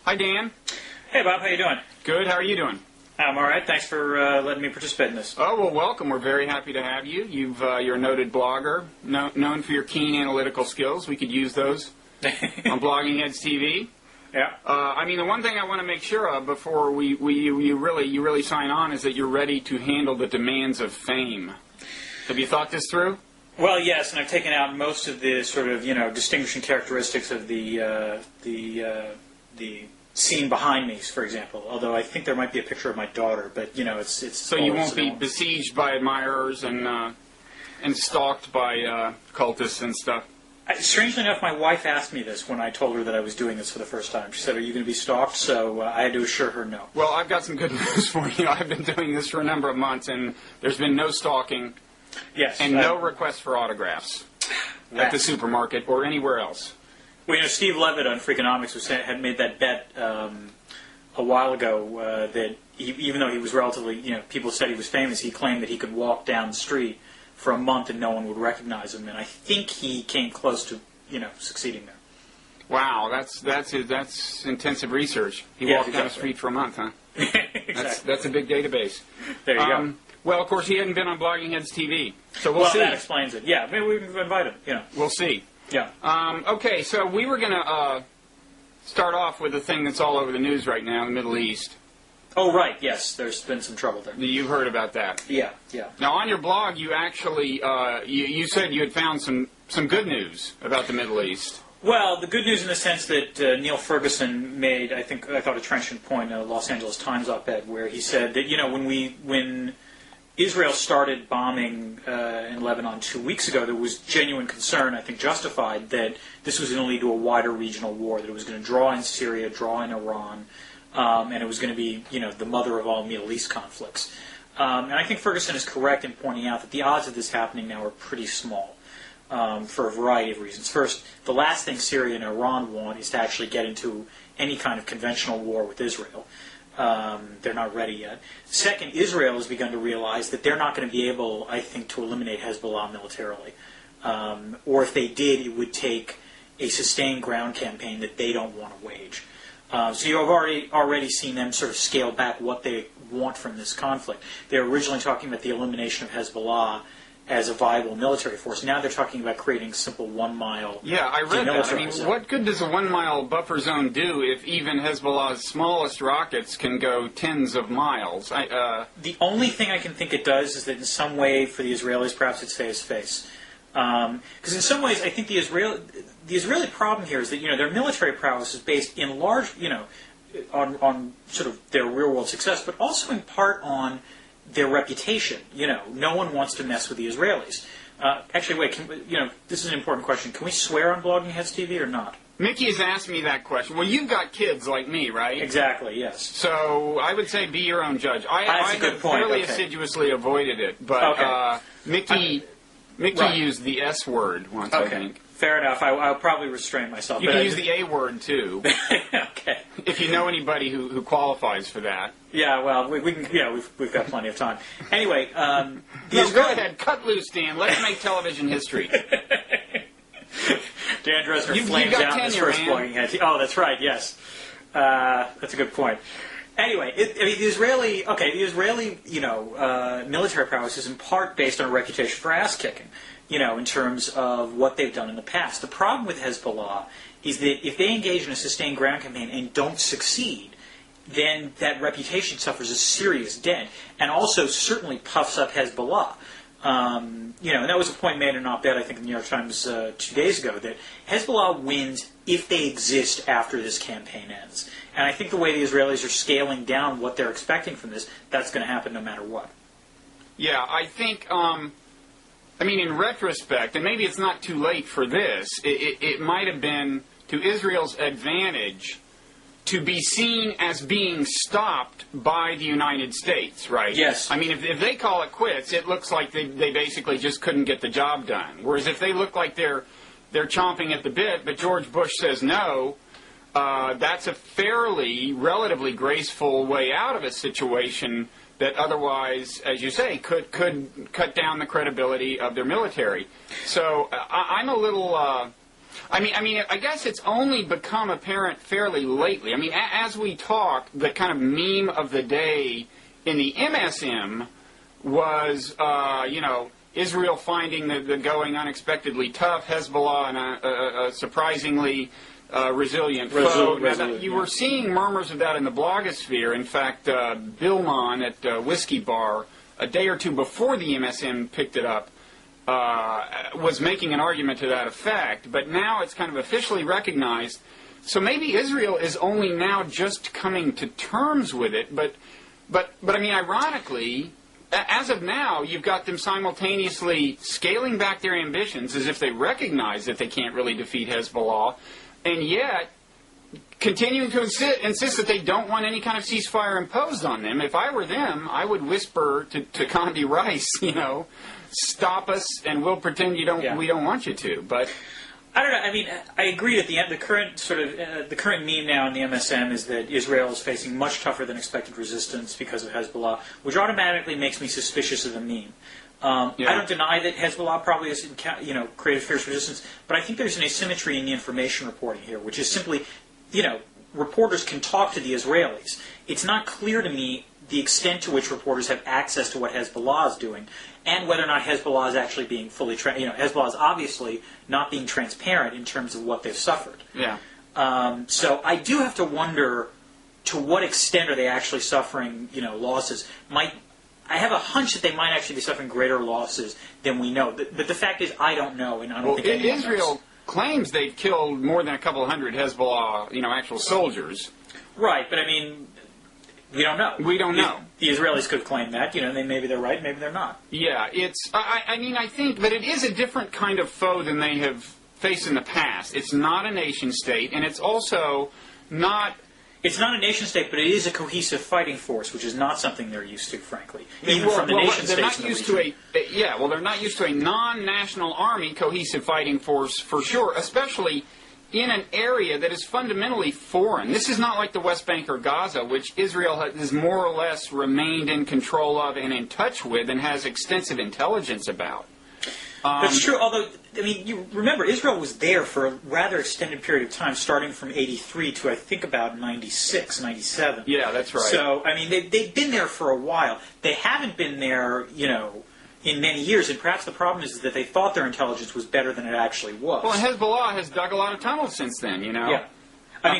Hi, Dan. Hey, Bob. How you doing? Good. How are you doing? I'm all right. Thanks for letting me participate in this. Oh, well, welcome. We're very happy to have you. You're a noted blogger, known for your keen analytical skills. We could use those on Blogging Heads TV. Yeah. The one thing I want to make sure of before you really sign on is that you're ready to handle the demands of fame. Have you thought this through? Well, yes, and I've taken out most of the sort of distinguishing characteristics of the scene behind me, for example. Although I think there might be a picture of my daughter, but it's so you won't be besieged by admirers and stalked by cultists and stuff. Strangely enough, my wife asked me this when I told her that I was doing this for the first time. She said, "Are you going to be stalked?" So I had to assure her no. Well, I've got some good news for you. I've been doing this for a number of months, and there's been no stalking. Yes. And no requests for autographs at the supermarket or anywhere else. Well, Steve Levitt on Freakonomics had made that bet a while ago that even though he was relatively, people said he was famous, he claimed that he could walk down the street for a month and no one would recognize him. And I think he came close to, succeeding there. Wow, that's intensive research. He walked down the street for a month, huh? Exactly. That's a big database. There you go. Well, of course, he hadn't been on Blogging Heads TV, so we'll see. Well, that explains it. Yeah, maybe we can invite him. We'll see. Yeah. Okay, so we were going to start off with a thing that's all over the news right now in the Middle East. Oh, right. Yes, there's been some trouble there. You've heard about that. Yeah. Now, on your blog, you actually you said you had found some good news about the Middle East. Well, the good news in the sense that Neil Ferguson made, I thought a trenchant point in a Los Angeles Times op-ed where he said that when Israel started bombing in Lebanon 2 weeks ago, there was genuine concern, I think justified, that this was going to lead to a wider regional war, that it was going to draw in Syria, draw in Iran, and it was going to be, the mother of all Middle East conflicts. And I think Ferguson is correct in pointing out that the odds of this happening now are pretty small for a variety of reasons. First, the last thing Syria and Iran want is to actually get into any kind of conventional war with Israel. They're not ready yet. Second, Israel has begun to realize that they're not going to be able, I think, to eliminate Hezbollah militarily. Or if they did, it would take a sustained ground campaign that they don't want to wage. So you've already seen them sort of scale back what they want from this conflict. They were originally talking about the elimination of Hezbollah as a viable military force. Now they're talking about creating a simple 1 mile. Yeah, I read that. What good does a 1 mile buffer zone do if even Hezbollah's smallest rockets can go tens of miles? The only thing I can think it does is that in some way for the Israelis, perhaps it saves face. Because in some ways, I think the Israeli problem here is that their military prowess is based in large, on sort of their real world success, but also in part on their reputation. No one wants to mess with the Israelis. Actually, wait. This is an important question. Can we swear on Blogging Heads TV or not? Mickey has asked me that question. Well, you've got kids like me, right? Exactly. Yes. So I would say be your own judge. I have fairly assiduously avoided it, but Mickey used the S word once. I think. Fair enough. I'll probably restrain myself. You can use the A word too. Okay. If you know anybody who qualifies for that. Yeah. Well, we can. We've got plenty of time. Anyway, go ahead. Cut loose, Dan. Let's make television history. Dan Drezner flames out in his first Blogging Heads. Oh, that's right. Yes. That's a good point. Anyway, the Israeli military prowess is in part based on a reputation for ass kicking. In terms of what they've done in the past. The problem with Hezbollah is that if they engage in a sustained ground campaign and don't succeed, then that reputation suffers a serious dent, and also certainly puffs up Hezbollah. And that was a point made in an op-ed, I think, in the New York Times 2 days ago, that Hezbollah wins if they exist after this campaign ends. And I think the way the Israelis are scaling down what they're expecting from this, that's going to happen no matter what. Yeah, I think... in retrospect, and maybe it's not too late for this, it might have been to Israel's advantage to be seen as being stopped by the United States, right? Yes. If they call it quits, it looks like they basically just couldn't get the job done. Whereas if they look like they're chomping at the bit, but George Bush says no, that's a relatively graceful way out of a situation that otherwise, as you say, could cut down the credibility of their military. So I'm a little I guess it's only become apparent fairly lately. I mean, as we talk, the kind of meme of the day in the MSM was, Israel finding the going unexpectedly tough, Hezbollah and a surprisingly resilient foe. You were seeing murmurs of that in the blogosphere. In fact, Billman at Whiskey Bar, a day or two before the MSM picked it up, was making an argument to that effect. But now it's kind of officially recognized. So maybe Israel is only now just coming to terms with it. But I mean, ironically, as of now, you've got them simultaneously scaling back their ambitions as if they recognize that they can't really defeat Hezbollah, and yet continuing to insist that they don't want any kind of ceasefire imposed on them. If I were them, I would whisper to Condi Rice, stop us, and we'll pretend we don't want you to. But I don't know. I mean, I agree that the current the current meme now in the MSM is that Israel is facing much tougher than expected resistance because of Hezbollah, which automatically makes me suspicious of the meme. I don't deny that Hezbollah probably has created fierce resistance, but I think there's an asymmetry in the information reporting here, which is simply, reporters can talk to the Israelis. It's not clear to me the extent to which reporters have access to what Hezbollah is doing, and whether or not Hezbollah is actually being fully, Hezbollah is obviously not being transparent in terms of what they've suffered. Yeah. So I do have to wonder, to what extent are they actually suffering, losses? I have a hunch that they might actually be suffering greater losses than we know. But the fact is, I don't know, and I don't think anyone Israel knows. Claims they've killed more than a couple hundred Hezbollah, actual soldiers. Right, but I mean, we don't know. We don't know. The Israelis could claim that. Maybe they're right, maybe they're not. Yeah, I think, but it is a different kind of foe than they have faced in the past. It's not a nation state, and it's also not... It's not a nation state, but it is a cohesive fighting force, which is not something they're used to, frankly. Even from the nation they're states not used to they're not used to a non-national army cohesive fighting force for sure, especially in an area that is fundamentally foreign. This is not like the West Bank or Gaza, which Israel has more or less remained in control of and in touch with and has extensive intelligence about. That's true, although, you remember, Israel was there for a rather extended period of time, starting from 83 to, I think, about 96, 97. Yeah, that's right. So, they've been there for a while. They haven't been there, in many years, and perhaps the problem is that they thought their intelligence was better than it actually was. Well, and Hezbollah has dug a lot of tunnels since then, Yeah.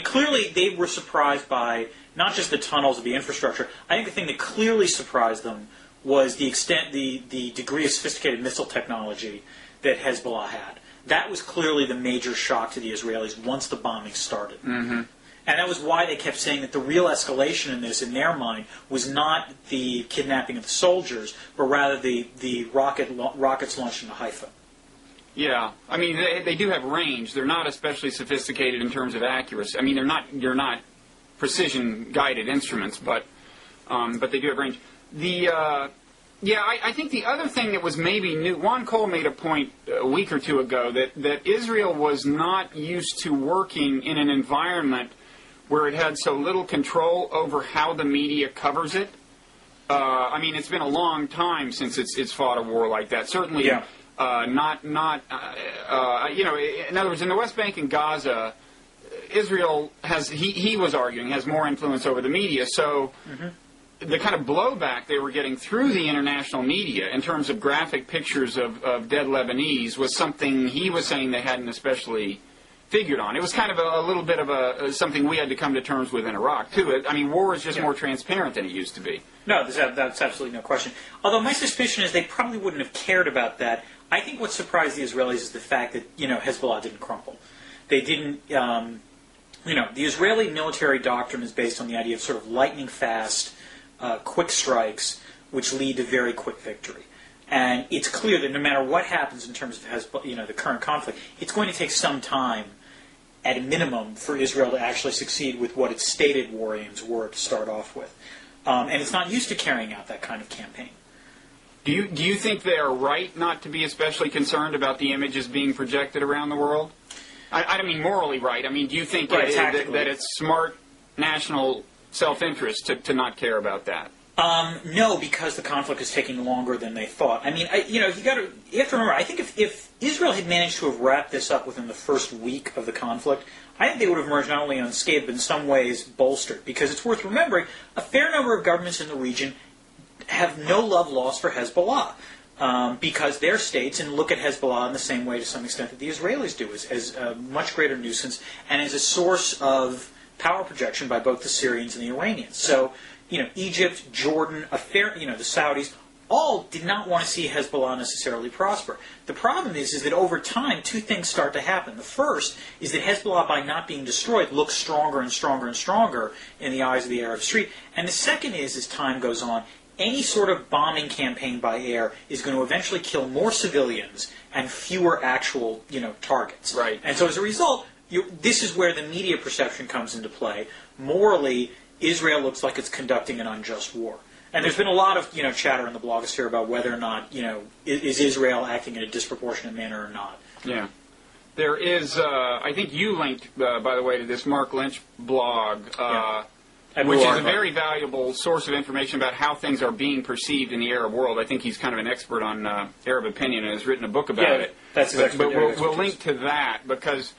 Clearly they were surprised by not just the tunnels of the infrastructure. I think the thing that clearly surprised them was the extent, the degree of sophisticated missile technology that Hezbollah had. That was clearly the major shock to the Israelis once the bombing started. Mm-hmm. And that was why they kept saying that the real escalation in this, in their mind, was not the kidnapping of the soldiers, but rather the rockets launched into Haifa. Yeah, they do have range. They're not especially sophisticated in terms of accuracy. They're not precision-guided instruments, but they do have range. I think the other thing that was maybe new, Juan Cole made a point a week or two ago that Israel was not used to working in an environment where it had so little control over how the media covers it. It's been a long time since it's fought a war like that. Certainly, in other words, in the West Bank and Gaza, Israel has, he was arguing, has more influence over the media. So the kind of blowback they were getting through the international media in terms of graphic pictures of dead Lebanese was something he was saying they hadn't especially figured on. It was kind of a little bit of something we had to come to terms with in Iraq, too. War is just more transparent than it used to be. No, that's absolutely no question. Although my suspicion is they probably wouldn't have cared about that. I think what surprised the Israelis is the fact that, Hezbollah didn't crumple. They didn't, the Israeli military doctrine is based on the idea of sort of lightning-fast, quick strikes, which lead to very quick victory. And it's clear that no matter what happens in terms of Hezbollah, the current conflict, it's going to take some time, at a minimum, for Israel to actually succeed with what its stated war aims were to start off with. And it's not used to carrying out that kind of campaign. Do you think they are right not to be especially concerned about the images being projected around the world? I don't mean morally right. Do you think that it's smart national self-interest to not care about that? No, because the conflict is taking longer than they thought. I mean, you have to remember. I think if Israel had managed to have wrapped this up within the first week of the conflict, I think they would have emerged not only unscathed, but in some ways bolstered. Because it's worth remembering, a fair number of governments in the region have no love lost for Hezbollah. Because they're states and look at Hezbollah in the same way to some extent that the Israelis do, as a much greater nuisance and as a source of power projection by both the Syrians and the Iranians. So, Egypt, Jordan, the Saudis, all did not want to see Hezbollah necessarily prosper. The problem is that over time, two things start to happen. The first is that Hezbollah, by not being destroyed, looks stronger and stronger and stronger in the eyes of the Arab street. And the second is, as time goes on, any sort of bombing campaign by air is going to eventually kill more civilians and fewer actual, targets. Right. And so as a result, this is where the media perception comes into play. Morally, Israel looks like it's conducting an unjust war. And there's been a lot of, chatter in the blogosphere about whether or not, is Israel acting in a disproportionate manner or not. Yeah. There is, I think you linked, by the way, to this Mark Lynch blog, which is a very valuable source of information about how things are being perceived in the Arab world. I think he's kind of an expert on Arab opinion and has written a book about it. That's exactly. But we'll link to that because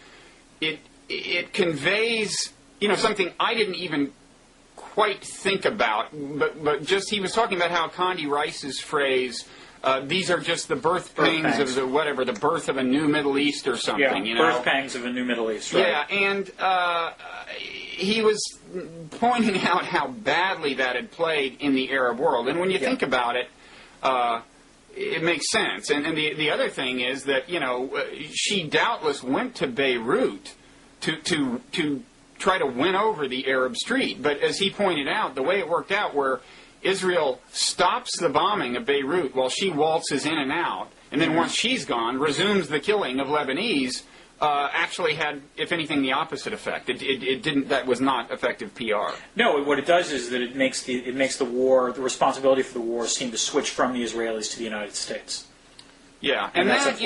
it conveys, something I didn't even quite think about. But just he was talking about how Condi Rice's phrase, these are just the birth pangs of the birth of a new Middle East or something. Yeah, birth pangs of a new Middle East. Right? Yeah, and he was pointing out how badly that had played in the Arab world. And when you think about it, it makes sense. And the other thing is that, she doubtless went to Beirut to try to win over the Arab street. But as he pointed out, the way it worked out where Israel stops the bombing of Beirut while she waltzes in and out, and then once she's gone, resumes the killing of Lebanese, actually had, if anything, the opposite effect. It didn't. That was not effective PR. No, what it does is that it makes the war, the responsibility for the war, seem to switch from the Israelis to the United States. Yeah, and that,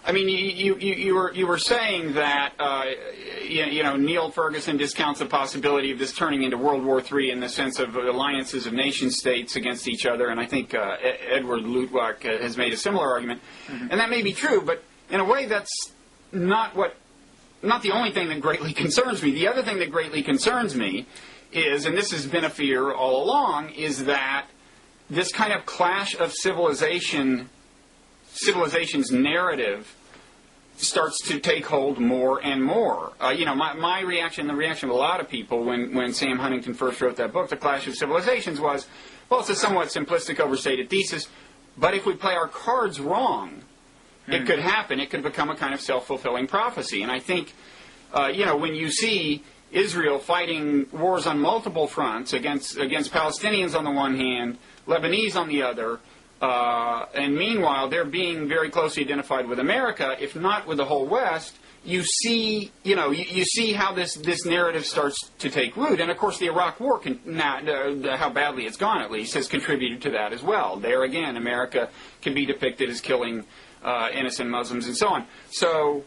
I mean, you were saying that Neil Ferguson discounts the possibility of this turning into World War III in the sense of alliances of nation states against each other, and I think Edward Luttwak has made a similar argument, and that may be true, but in a way that's not the only thing that greatly concerns me. The other thing that greatly concerns me is, and this has been a fear all along, is that this kind of clash of civilization's narrative starts to take hold more and more. My reaction, the reaction of a lot of people when Sam Huntington first wrote that book, The Clash of Civilizations, was, well, it's a somewhat simplistic, overstated thesis, but if we play our cards wrong, it could happen. It could become a kind of self-fulfilling prophecy. And I think, when you see Israel fighting wars on multiple fronts against Palestinians on the one hand, Lebanese on the other, and meanwhile they're being very closely identified with America, if not with the whole West, you see how this narrative starts to take root. And of course the Iraq War, how badly it's gone at least, has contributed to that as well. There again, America can be depicted as killing innocent Muslims and so on. So,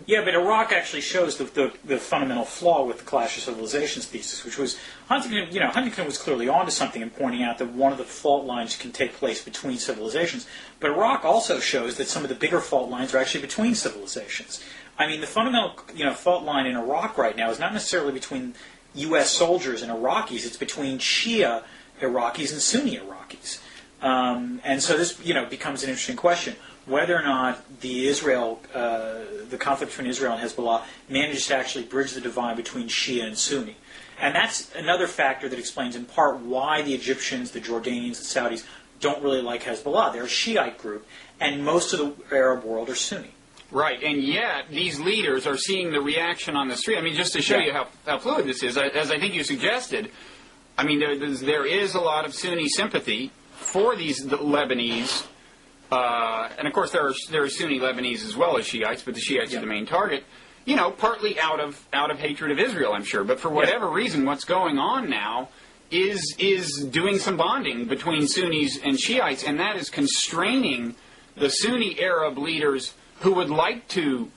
yeah, but Iraq actually shows the fundamental flaw with the Clash of Civilizations thesis, which was Huntington was clearly onto something in pointing out that one of the fault lines can take place between civilizations. But Iraq also shows that some of the bigger fault lines are actually between civilizations. I mean, the fundamental fault line in Iraq right now is not necessarily between U.S. soldiers and Iraqis; it's between Shia Iraqis and Sunni Iraqis. And so this becomes an interesting question. Whether or not the conflict between Israel and Hezbollah manages to actually bridge the divide between Shia and Sunni. And that's another factor that explains in part why the Egyptians, the Jordanians, the Saudis don't really like Hezbollah. They're a Shiite group, and most of the Arab world are Sunni. Right, and yet these leaders are seeing the reaction on the street. I mean, just to show you how fluid this is, as I think you suggested, I mean, there is a lot of Sunni sympathy for the Lebanese. And of course, there are Sunni Lebanese as well as Shiites, but the Shiites are the main target. Partly out of hatred of Israel, I'm sure. But for whatever reason, what's going on now is doing some bonding between Sunnis and Shiites, and that is constraining the Sunni Arab leaders who would like to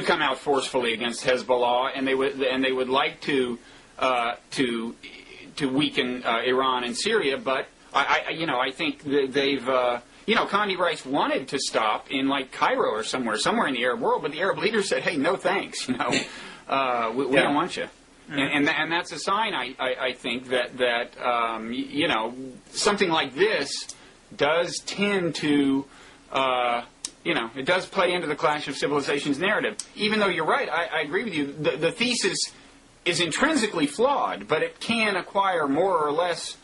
come out forcefully against Hezbollah, and they would like to to weaken Iran and Syria, but I think they've Condi Rice wanted to stop in like Cairo or somewhere in the Arab world, but the Arab leaders said, "Hey, no thanks, we don't want you." And that's a sign, I think, that something like this does tend to, it does play into the clash of civilizations narrative. Even though you're right, I agree with you. The thesis is intrinsically flawed, but it can acquire more or less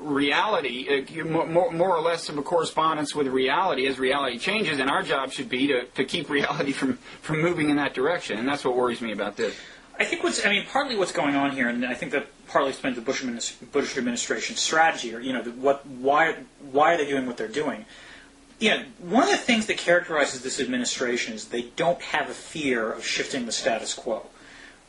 reality, more or less of a correspondence with reality as reality changes, and our job should be to keep reality from moving in that direction, and that's what worries me about this. I think partly what's going on here, and I think that partly explains the Bush administration's strategy, or why are they doing what they're doing? One of the things that characterizes this administration is they don't have a fear of shifting the status quo.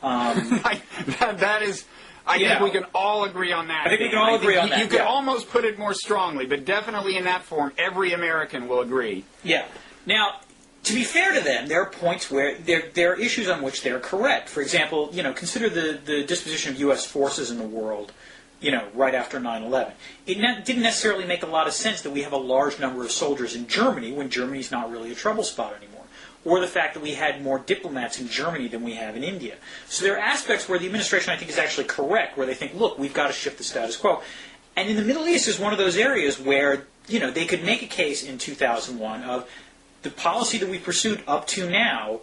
That is. I think we can all agree on that. I think we can all agree on that. You could almost put it more strongly, but definitely in that form, every American will agree. Yeah. Now, to be fair to them, there are points where there are issues on which they're correct. For example, consider the disposition of U.S. forces in the world, right after 9/11. It didn't necessarily make a lot of sense that we have a large number of soldiers in Germany when Germany's not really a trouble spot anymore. Or the fact that we had more diplomats in Germany than we have in India. So there are aspects where the administration, I think, is actually correct, where they think, look, we've got to shift the status quo. And in the Middle East is one of those areas where, they could make a case in 2001 of the policy that we pursued up to now,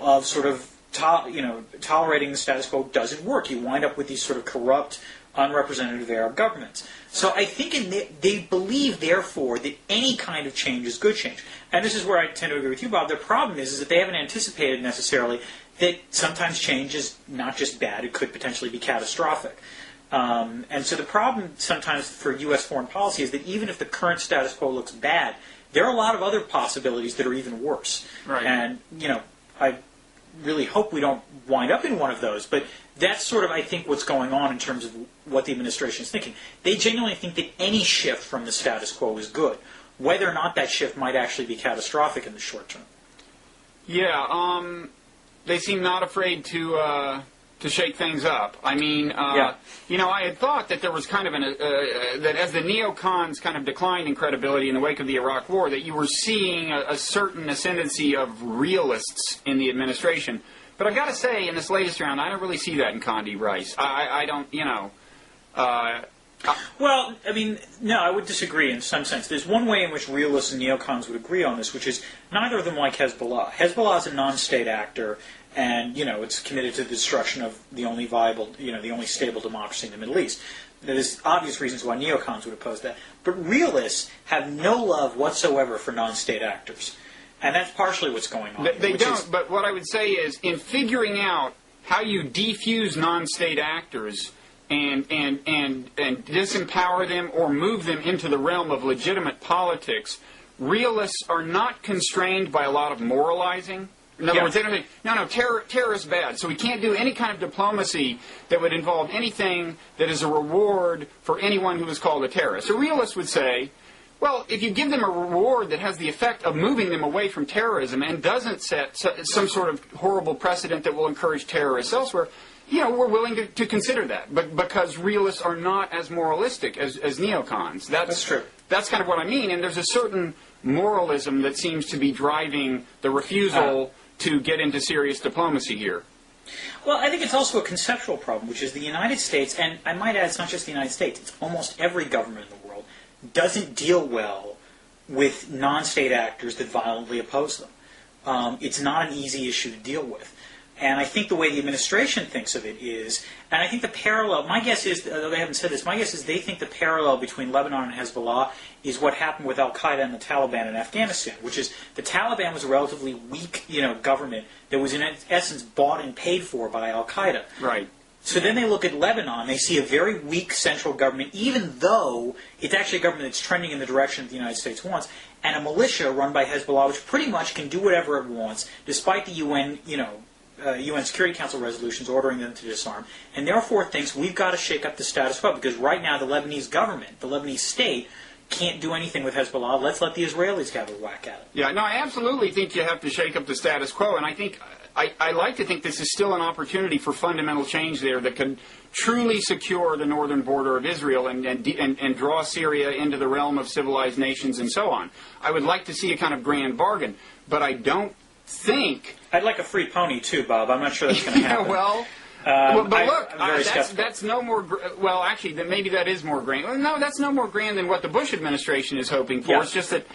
of sort of, tolerating the status quo doesn't work. You wind up with these sort of corrupt, unrepresentative Arab governments. So I think they believe, therefore, that any kind of change is good change. And this is where I tend to agree with you, Bob. Their problem is that they haven't anticipated necessarily that sometimes change is not just bad, it could potentially be catastrophic. And so the problem sometimes for U.S. foreign policy is that even if the current status quo looks bad, there are a lot of other possibilities that are even worse. Right. And, I really hope we don't wind up in one of those, but that's sort of, I think, what's going on in terms of what the administration is thinking. They genuinely think that any shift from the status quo is good, whether or not that shift might actually be catastrophic in the short term. Yeah, they seem not afraid to shake things up. I mean, I had thought that there was kind of that as the neocons kind of declined in credibility in the wake of the Iraq War, that you were seeing a certain ascendancy of realists in the administration. But I've got to say, in this latest round, I don't really see that in Condi Rice. I don't, Well, no, I would disagree in some sense. There's one way in which realists and neocons would agree on this, which is neither of them like Hezbollah. Hezbollah is a non-state actor, and, it's committed to the destruction of the only viable, the only stable democracy in the Middle East. There's obvious reasons why neocons would oppose that. But realists have no love whatsoever for non-state actors. And that's partially what's going on. They don't, but what I would say is, in figuring out how you defuse non-state actors and disempower them or move them into the realm of legitimate politics, realists are not constrained by a lot of moralizing. In other words, they don't think, no, terror is bad, so we can't do any kind of diplomacy that would involve anything that is a reward for anyone who is called a terrorist. A realist would say, well, if you give them a reward that has the effect of moving them away from terrorism and doesn't set some sort of horrible precedent that will encourage terrorists elsewhere, we're willing to consider that. But because realists are not as moralistic as neocons. That's true. That's kind of what I mean. And there's a certain moralism that seems to be driving the refusal to get into serious diplomacy here. Well, I think it's also a conceptual problem, which is the United States, and I might add it's not just the United States, it's almost every government in the world, doesn't deal well with non-state actors that violently oppose them. It's not an easy issue to deal with. And I think the way the administration thinks of it is, and I think the parallel, my guess is, though they haven't said this, my guess is they think the parallel between Lebanon and Hezbollah is what happened with Al-Qaeda and the Taliban in Afghanistan, which is the Taliban was a relatively weak, government that was in essence bought and paid for by Al-Qaeda. Right. So then they look at Lebanon, they see a very weak central government, even though it's actually a government that's trending in the direction that the United States wants, and a militia run by Hezbollah, which pretty much can do whatever it wants, despite the UN, UN Security Council resolutions ordering them to disarm, and therefore thinks we've got to shake up the status quo, because right now the Lebanese government, the Lebanese state, can't do anything with Hezbollah. Let's let the Israelis have a whack at it. Yeah, no, I absolutely think you have to shake up the status quo, and I think I like to think this is still an opportunity for fundamental change there that could truly secure the northern border of Israel and draw Syria into the realm of civilized nations and so on. I would like to see a kind of grand bargain, but I don't think... I'd like a free pony too, Bob. I'm not sure that's going to happen. But look, that's no more... Well, actually, maybe that is more grand. Well, no, that's no more grand than what the Bush administration is hoping for. Yeah. It's just that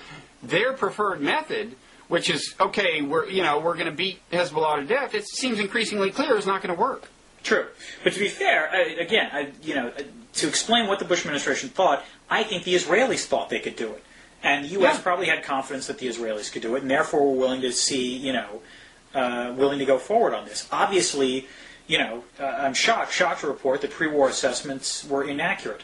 their preferred method, which is, okay, we're going to beat Hezbollah to death, it seems increasingly clear is not going to work. True. But to be fair, to explain what the Bush administration thought, I think the Israelis thought they could do it. And the U.S. probably had confidence that the Israelis could do it, and therefore were willing to willing to go forward on this. Obviously, I'm shocked to report that pre-war assessments were inaccurate.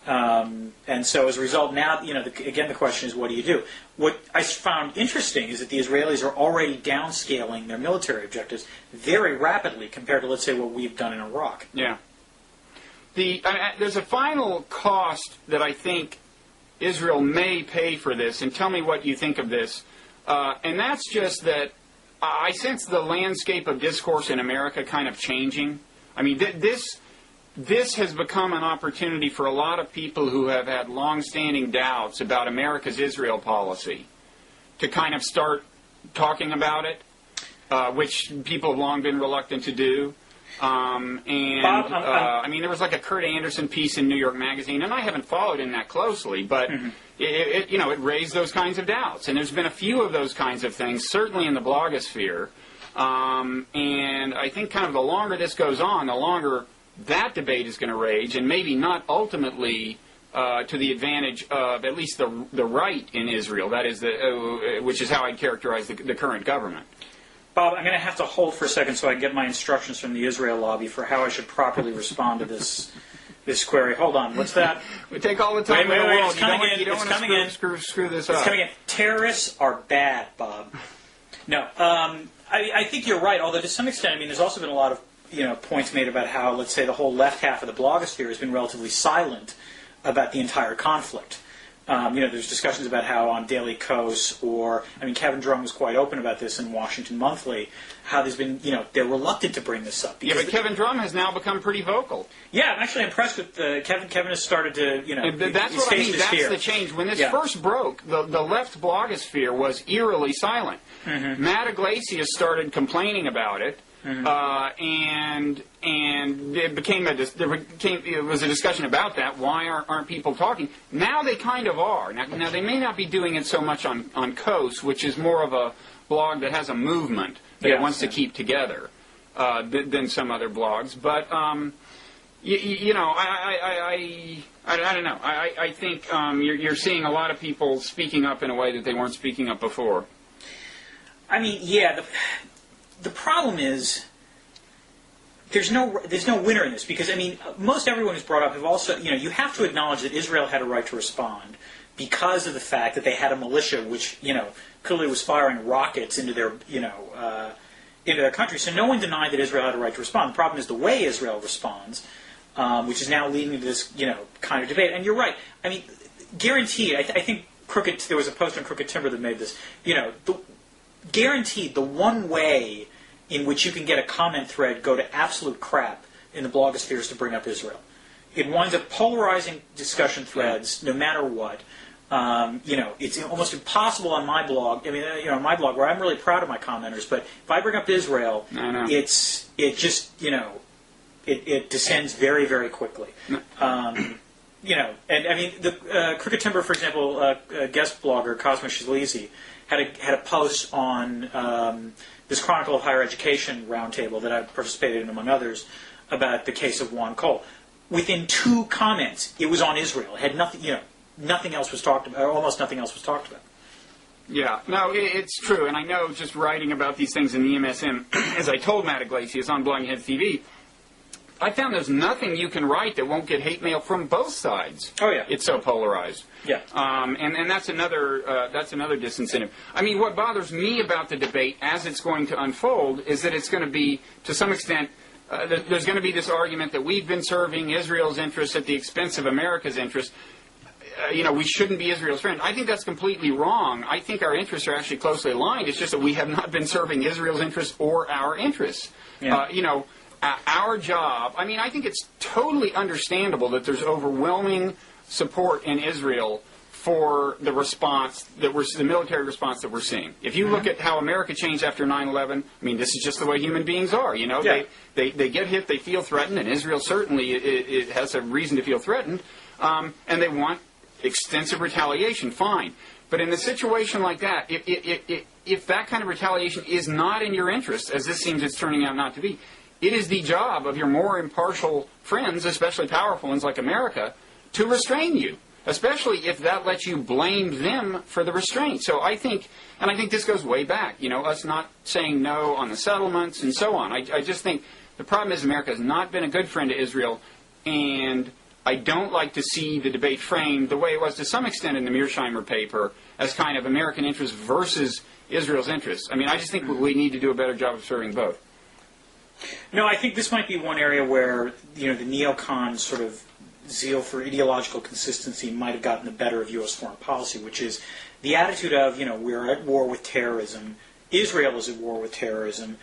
And so as a result, now, again, the question is, what do you do? What I found interesting is that the Israelis are already downscaling their military objectives very rapidly compared to, let's say, what we've done in Iraq. Yeah. There's a final cost that I think Israel may pay for this, and tell me what you think of this. And that's just that I sense the landscape of discourse in America kind of changing. I mean, this has become an opportunity for a lot of people who have had long-standing doubts about America's Israel policy to kind of start talking about it, which people have long been reluctant to do. Bob, I mean, there was like a Kurt Anderson piece in New York Magazine, and I haven't followed in that closely, but it raised those kinds of doubts. And there's been a few of those kinds of things, certainly in the blogosphere. And I think kind of the longer this goes on, the longer that debate is going to rage, and maybe not ultimately to the advantage of at least the right in Israel. That is which is how I'd characterize the current government. Bob, I'm going to have to hold for a second so I can get my instructions from the Israel lobby for how I should properly respond to this query. Hold on, what's that? We take all the time in the world. You don't want to screw this up. It's coming in. Terrorists are bad, Bob. No, I think you're right. Although to some extent, I mean, there's also been a lot of points made about how, let's say, the whole left half of the blogosphere has been relatively silent about the entire conflict. There's discussions about how on Daily Kos Kevin Drum was quite open about this in Washington Monthly, how there's been, they're reluctant to bring this up. Yeah, but Kevin Drum has now become pretty vocal. Yeah, I'm actually impressed with Kevin. Kevin has started to, That's what I mean. That's the change. When this first broke, the left blogosphere was eerily silent. Mm-hmm. Matt Iglesias started complaining about it. Mm-hmm. And it was a discussion about that. Why aren't people talking? Now they kind of are. Now they may not be doing it so much on Kos, which is more of a blog that has a movement that it wants to keep together than some other blogs. But I don't know. I think you're seeing a lot of people speaking up in a way that they weren't speaking up before. I mean, yeah. The problem is there's no winner in this because, I mean, most everyone who's brought up have also, you have to acknowledge that Israel had a right to respond because of the fact that they had a militia which, clearly was firing rockets into their, into their country. So no one denied that Israel had a right to respond. The problem is the way Israel responds, which is now leading to this, kind of debate. And you're right. I mean, guaranteed, I think there was a post on Crooked Timber that made this, guaranteed the one way in which you can get a comment thread go to absolute crap in the blogosphere is to bring up Israel. It winds up polarizing discussion threads no matter what. It's almost impossible on my blog. I mean, on my blog where I'm really proud of my commenters, but if I bring up Israel, it descends very, very quickly. And I mean, the Crooked Timber, for example, guest blogger Cosmo Shizlizi had a post on this Chronicle of Higher Education roundtable that I participated in, among others, about the case of Juan Cole. Within 2 comments, it was on Israel. It had nothing, nothing else was talked about, or almost nothing else was talked about. Yeah, no, it's true, and I know just writing about these things in the MSM, as I told Matt Iglesias on Blogging Heads TV, I found there's nothing you can write that won't get hate mail from both sides. Oh yeah, it's so polarized. Yeah, and that's another disincentive. I mean, what bothers me about the debate as it's going to unfold is that it's going to be, to some extent, there's going to be this argument that we've been serving Israel's interests at the expense of America's interests. we shouldn't be Israel's friend. I think that's completely wrong. I think our interests are actually closely aligned. It's just that we have not been serving Israel's interests or our interests. Yeah. Our job, I think it's totally understandable that there's overwhelming support in Israel for the response the military response that we're seeing. If you look at how America changed after 9/11, this is just the way human beings are. They get hit, they feel threatened, and Israel certainly it has a reason to feel threatened, and they want extensive retaliation. Fine, but in a situation like that, if that kind of retaliation is not in your interest, as this seems it's turning out not to be, it is the job of your more impartial friends, especially powerful ones like America, to restrain you. Especially if that lets you blame them for the restraint. So I think this goes way back, us not saying no on the settlements and so on. I just think the problem is America has not been a good friend to Israel, and I don't like to see the debate framed the way it was to some extent in the Mearsheimer paper as kind of American interests versus Israel's interests. I just think we need to do a better job of serving both. No, I think this might be one area where, the neocon sort of zeal for ideological consistency might have gotten the better of U.S. foreign policy, which is the attitude of, we're at war with terrorism, Israel is at war with terrorism,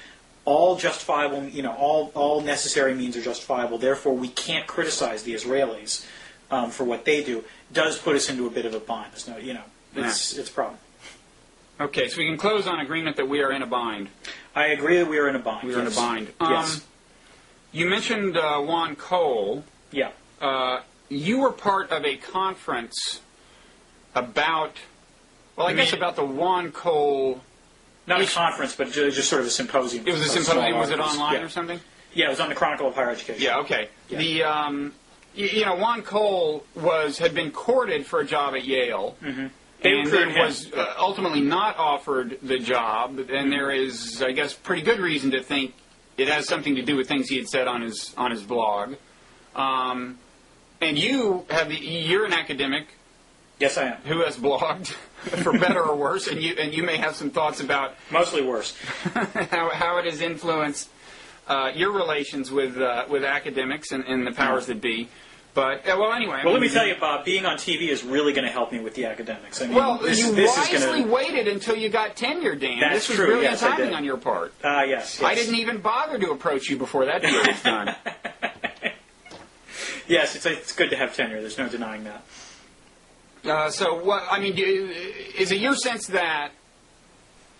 all justifiable, all necessary means are justifiable, therefore we can't criticize the Israelis for what they do, does put us into a bit of a bind. There's no, it's a problem. Okay, so we can close on agreement that we are in a bind. I agree that we are in a bind. We are in a bind. Yes. You mentioned Juan Cole. Yeah. You were part of a conference about, about the Juan Cole... Not a conference, but just sort of a symposium. It was a symposium. Was it online or something? Yeah, it was on the Chronicle of Higher Education. Yeah, okay. Yeah. Juan Cole had been courted for a job at Yale, and then was ultimately not offered the job, and there is, I guess, pretty good reason to think it has something to do with things he had said on his blog. And you're an academic. Yes, I am. Who has blogged, for better or worse, and you may have some thoughts about mostly worse how it has influenced your relations with academics and the powers that be. But anyway. Well, let me tell you, Bob. Being on TV is really going to help me with the academics. You wisely waited until you got tenure, Dan. That's this was true. Brilliant timing on your part. Yes. I didn't even bother to approach you before that deal was done. Yes, it's good to have tenure. There's no denying that. Is it your sense that,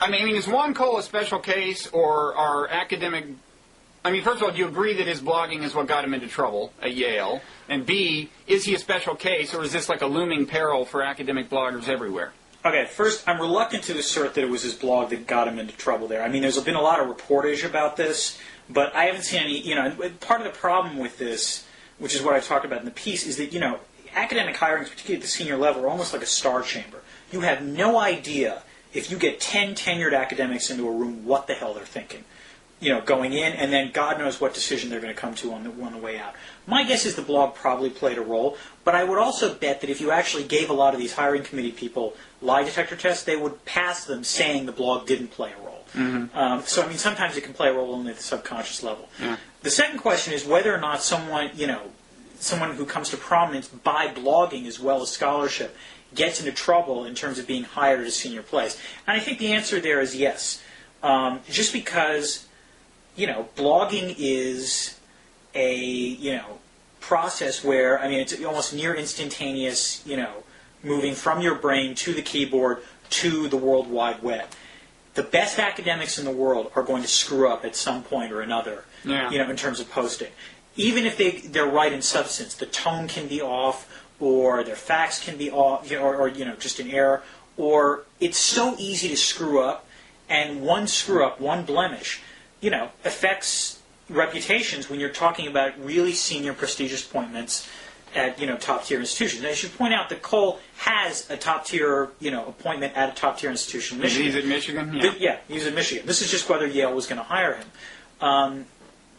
is Juan Cole a special case, or are academic, first of all, do you agree that his blogging is what got him into trouble at Yale? And B, is he a special case, or is this like a looming peril for academic bloggers everywhere? Okay, first, I'm reluctant to assert that it was his blog that got him into trouble there. There's been a lot of reportage about this, but I haven't seen any, part of the problem with this, which is what I talked about in the piece, is that, academic hirings, particularly at the senior level, are almost like a star chamber. You have no idea, if you get 10 tenured academics into a room, what the hell they're thinking, going in, and then God knows what decision they're going to come to on the way out. My guess is the blog probably played a role, but I would also bet that if you actually gave a lot of these hiring committee people lie detector tests, they would pass them saying the blog didn't play a role. Mm-hmm. Sometimes it can play a role only at the subconscious level. Yeah. The second question is whether or not someone who comes to prominence by blogging as well as scholarship gets into trouble in terms of being hired at a senior place. And I think the answer there is yes. Just because, blogging is a, process where, it's almost near instantaneous, moving from your brain to the keyboard to the World Wide Web. The best academics in the world are going to screw up at some point or another, in terms of posting. Even if they're right in substance, the tone can be off, or their facts can be off, or just an error, or it's so easy to screw up, and one screw up, one blemish, affects reputations when you're talking about really senior, prestigious appointments at top tier institutions. And I should point out that Cole has a top tier appointment at a top tier institution in Michigan. He's at Michigan. Yeah, he's at Michigan. This is just whether Yale was going to hire him.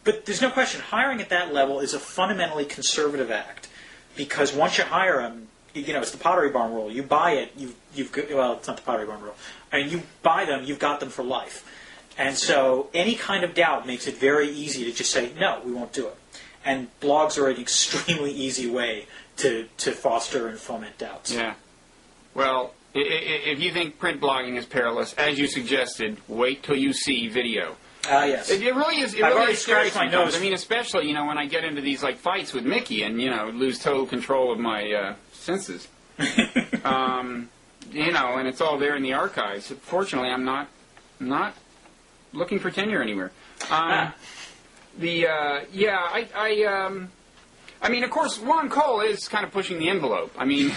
But there's no question, hiring at that level is a fundamentally conservative act, because once you hire them, it's the Pottery Barn rule. You buy it, it's not the Pottery Barn rule. You buy them, you've got them for life. And so any kind of doubt makes it very easy to just say, no, we won't do it. And blogs are an extremely easy way to foster and foment doubts. Yeah. Well, if you think print blogging is perilous, as you suggested, wait till you see video. Yes. It really is. It I've really already is scary scratched my sometimes. nose. I mean, especially when I get into these fights with Mickey and lose total control of my senses. And it's all there in the archives. Fortunately, I'm not looking for tenure anywhere. I mean, of course, Juan Cole is kind of pushing the envelope. I mean,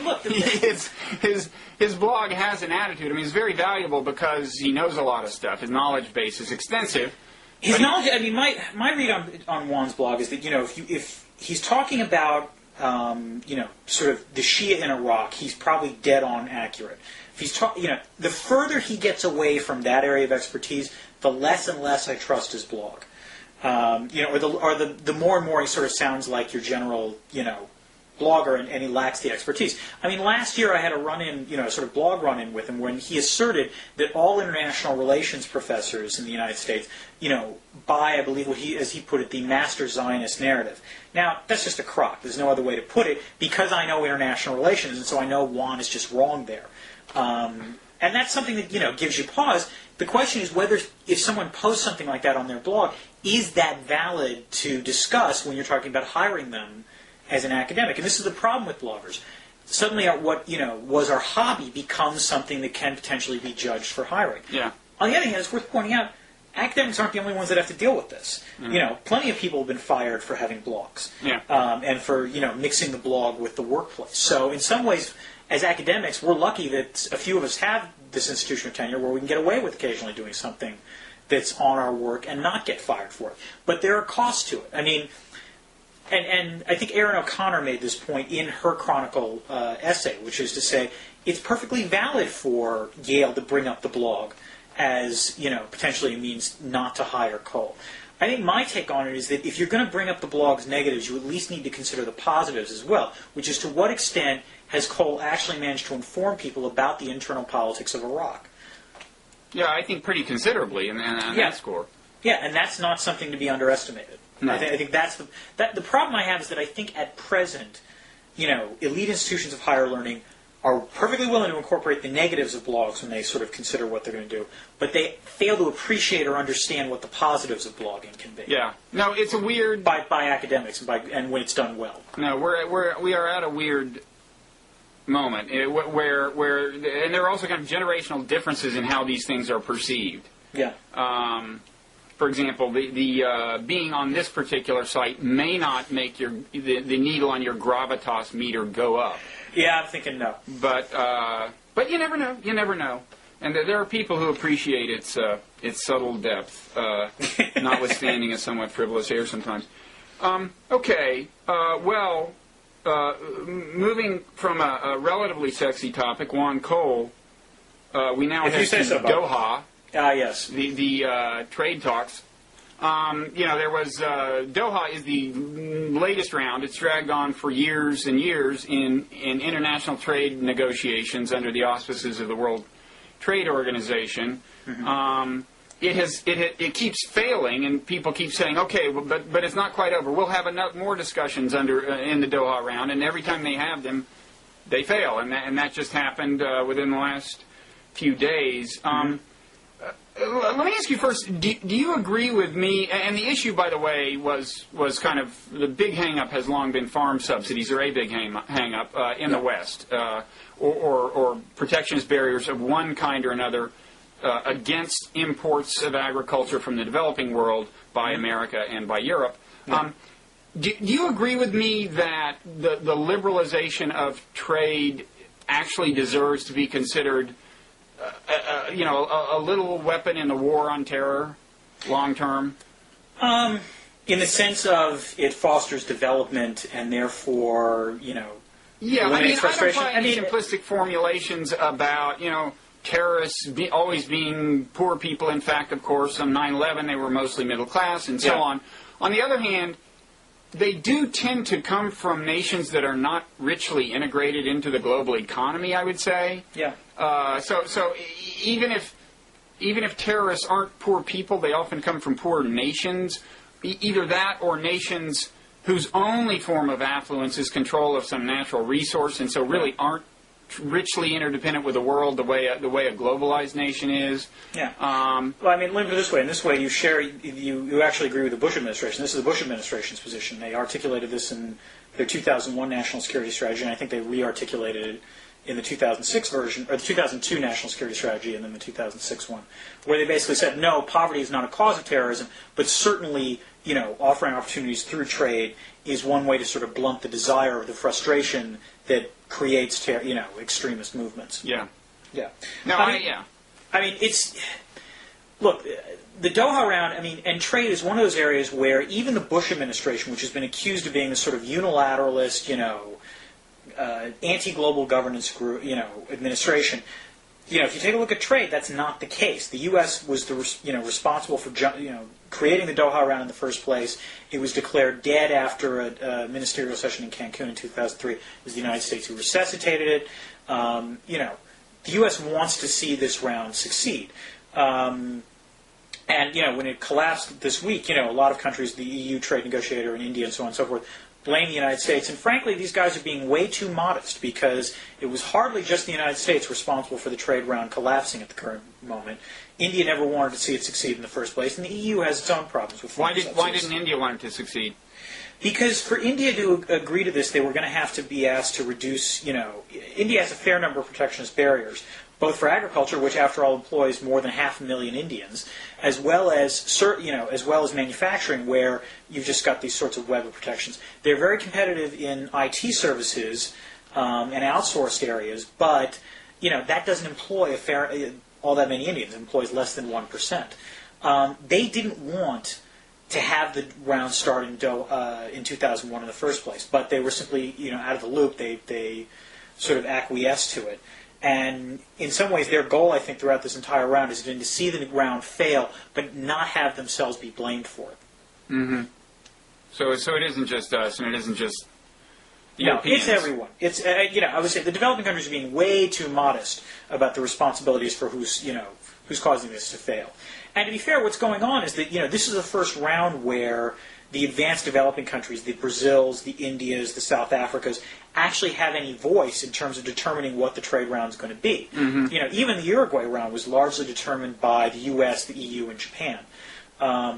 look, his blog has an attitude. I mean, it's very valuable because he knows a lot of stuff. His knowledge base is extensive. His knowledge. I mean, my read on Juan's blog is that if he's talking about sort of the Shia in Iraq, he's probably dead on accurate. If he's the further he gets away from that area of expertise, the less and less I trust his blog. Or the more and more he sort of sounds like your general, blogger, and he lacks the expertise. I mean, last year I had a run-in, sort of blog run-in with him when he asserted that all international relations professors in the United States, buy, I believe, as he put it, the master Zionist narrative. Now, that's just a crock. There's no other way to put it, because I know international relations, and so I know Juan is just wrong there. And that's something that, gives you pause. The question is whether, if someone posts something like that on their blog, is that valid to discuss when you're talking about hiring them as an academic? And this is the problem with bloggers. Suddenly, what was our hobby becomes something that can potentially be judged for hiring. Yeah. On the other hand, it's worth pointing out, academics aren't the only ones that have to deal with this. Mm-hmm. Plenty of people have been fired for having blogs, and for mixing the blog with the workplace. So, in some ways, as academics, we're lucky that a few of us have this institution of tenure where we can get away with occasionally doing something that's on our work and not get fired for it. But there are costs to it. I mean, and I think Erin O'Connor made this point in her Chronicle essay, which is to say it's perfectly valid for Yale to bring up the blog as, potentially a means not to hire Cole. I think my take on it is that if you're going to bring up the blog's negatives, you at least need to consider the positives as well, which is to what extent has Cole actually managed to inform people about the internal politics of Iraq. Yeah, I think pretty considerably in that score. Yeah, and that's not something to be underestimated. No. I think that's the problem I have is that I think at present, elite institutions of higher learning are perfectly willing to incorporate the negatives of blogs when they sort of consider what they're going to do, but they fail to appreciate or understand what the positives of blogging can be. Yeah. No, it's a weird... By academics and when it's done well. No, we are at a weird moment where and there are also kind of generational differences in how these things are perceived. Yeah. For example, the being on this particular site may not make the needle on your gravitas meter go up. Yeah, I'm thinking no. But you never know. You never know. And there are people who appreciate its subtle depth, notwithstanding a somewhat frivolous air sometimes. Okay. Moving from a relatively sexy topic, Juan Cole, we now head to Doha. Yes. The trade talks. There was Doha is the latest round. It's dragged on for years and years in international trade negotiations under the auspices of the World Trade Organization. Mm-hmm. It keeps failing, and people keep saying, okay, but it's not quite over. We'll have more discussions in the Doha round, and every time they have them, they fail, and that just happened within the last few days. Mm-hmm. Let me ask you first, do you agree with me, and the issue, by the way, was kind of, the big hang-up has long been farm subsidies, or a big hang-up in the West, or protectionist barriers of one kind or another against imports of agriculture from the developing world by America and by Europe. Do you agree with me that the liberalization of trade actually deserves to be considered a little weapon in the war on terror, long term? In the sense of it fosters development and therefore, eliminates frustration. I don't buy any simplistic formulations about, terrorists always being poor people. In fact, of course, on 9/11 they were mostly middle class and so on. On the other hand, they do tend to come from nations that are not richly integrated into the global economy, I would say. Yeah. So even if terrorists aren't poor people, they often come from poor nations. Either that or nations whose only form of affluence is control of some natural resource, and so really aren't richly interdependent with the world the way a globalized nation is. Yeah. Well, I mean, look at it this way. In this way, you actually agree with the Bush administration. This is the Bush administration's position. They articulated this in their 2001 national security strategy, and I think they re-articulated it in the 2006 version, or the 2002 national security strategy, and then the 2006 one, where they basically said, no, poverty is not a cause of terrorism, but certainly, offering opportunities through trade is one way to sort of blunt the desire or the frustration that creates, extremist movements. Yeah. Yeah. No, I mean, it's... Look, the Doha round, and trade is one of those areas where even the Bush administration, which has been accused of being this sort of unilateralist, anti-global governance group, administration, if you take a look at trade, that's not the case. The U.S. was responsible for creating the Doha round in the first place. It was declared dead after a ministerial session in Cancun in 2003. It was the United States who resuscitated it. The U.S. wants to see this round succeed. And when it collapsed this week, a lot of countries, the EU trade negotiator and India and so on and so forth, blame the United States. And frankly, these guys are being way too modest because it was hardly just the United States responsible for the trade round collapsing at the current moment. India never wanted to see it succeed in the first place, and the EU has its own problems with Why didn't India want it to succeed? Because for India to agree to this, they were going to have to be asked to reduce, India has a fair number of protectionist barriers, both for agriculture, which after all employs more than 500,000 Indians, as well as manufacturing, where you've just got these sorts of web of protections. They're very competitive in IT services and outsourced areas, but that doesn't employ all that many Indians. It employs less than 1%. They didn't want to have the round start in 2001 in the first place, but they were simply out of the loop. They sort of acquiesced to it. And in some ways, their goal, I think, throughout this entire round has been to see the round fail, but not have themselves be blamed for it. Mm-hmm. So it isn't just us, and it isn't just the No, Europeans. it's everyone. It's I would say the developing countries are being way too modest about the responsibilities for who's causing this to fail. And to be fair, what's going on is that this is the first round where the advanced developing countries, the Brazils, the Indias, the South Africas, actually have any voice in terms of determining what the trade round is going to be. Mm-hmm. Even the Uruguay round was largely determined by the U.S., the EU, and Japan. They're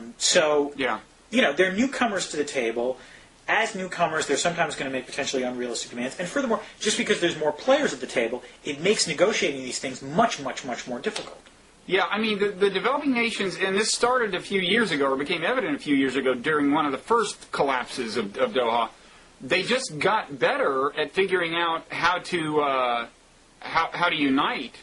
newcomers to the table. As newcomers, they're sometimes going to make potentially unrealistic demands. And furthermore, just because there's more players at the table, it makes negotiating these things much, much, much more difficult. Yeah, the developing nations, and this started a few years ago, or became evident a few years ago during one of the first collapses of Doha, they just got better at figuring out how to unite,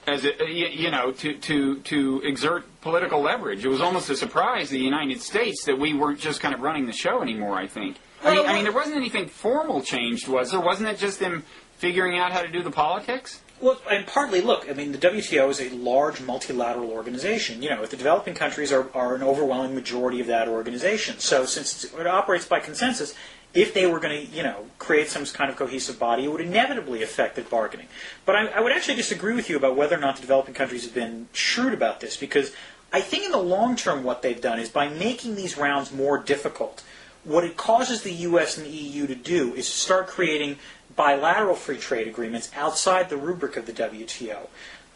to exert political leverage. It was almost a surprise to the United States that we weren't just kind of running the show anymore, I think. There wasn't anything formal changed, was there? Wasn't it just them figuring out how to do the politics? Well, and partly, look, the WTO is a large multilateral organization. If the developing countries are an overwhelming majority of that organization. So since it operates by consensus, if they were going to, create some kind of cohesive body, it would inevitably affect the bargaining. But I would actually disagree with you about whether or not the developing countries have been shrewd about this, because I think in the long term what they've done is by making these rounds more difficult, what it causes the U.S. and the EU to do is to start creating bilateral free trade agreements outside the rubric of the WTO.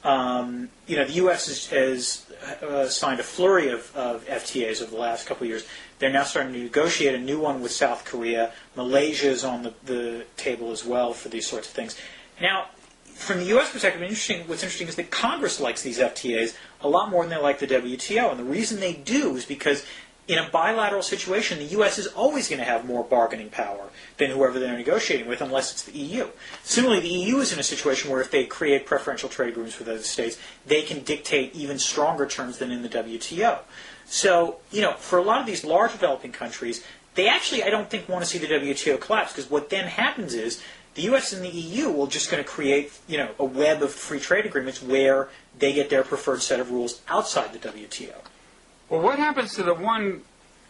The U.S. has signed a flurry of FTAs over the last couple of years. They're now starting to negotiate a new one with South Korea. Malaysia is on the table as well for these sorts of things. Now, from the U.S. perspective, what's interesting is that Congress likes these FTAs a lot more than they like the WTO. And the reason they do is because in a bilateral situation, the U.S. is always going to have more bargaining power than whoever they're negotiating with, unless it's the EU. Similarly, the EU is in a situation where if they create preferential trade agreements with other states, they can dictate even stronger terms than in the WTO. So, for a lot of these large developing countries, they actually, I don't think, want to see the WTO collapse, because what then happens is the U.S. and the EU will just going to create, a web of free trade agreements where they get their preferred set of rules outside the WTO. Well, what happens to the one,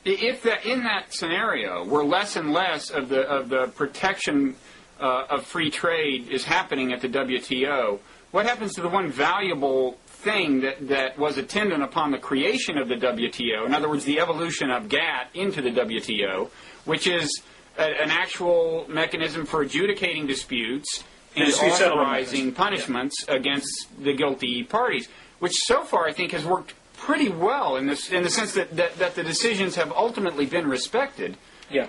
if in that scenario where less and less of the protection of free trade is happening at the WTO, what happens to the one valuable thing that was attendant upon the creation of the WTO, in other words, the evolution of GATT into the WTO, which is an actual mechanism for adjudicating disputes and authorizing punishments against the guilty parties, which so far I think has worked pretty well in the sense that the decisions have ultimately been respected,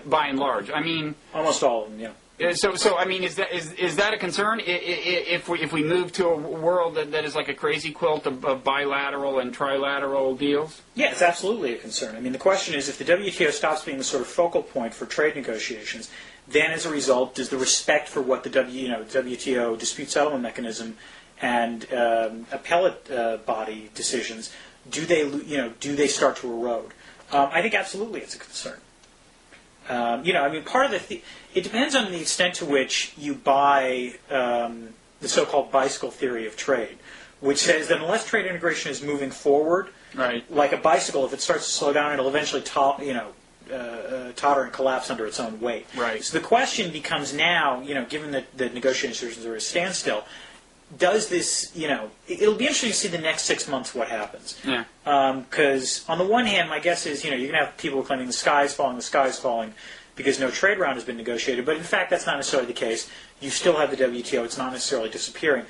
by and large. I mean, almost all of them, yeah. So I mean, is that a concern if we move to a world that is like a crazy quilt of bilateral and trilateral deals? Yeah, it's absolutely a concern. I mean, the question is, if the WTO stops being the sort of focal point for trade negotiations, then as a result, does the respect for what the WTO dispute settlement mechanism and appellate body decisions, do they start to erode? I think absolutely it's a concern. I mean, part of it depends on the extent to which you buy the so-called bicycle theory of trade, which says that unless trade integration is moving forward, right, like a bicycle, if it starts to slow down, it'll eventually totter and collapse under its own weight. Right. So the question becomes now, given that the negotiations are at a standstill, does this, it'll be interesting to see the next 6 months what happens. Yeah. Because on the one hand, my guess is, you're going to have people claiming the sky is falling because no trade round has been negotiated. But in fact, that's not necessarily the case. You still have the WTO. It's not necessarily disappearing.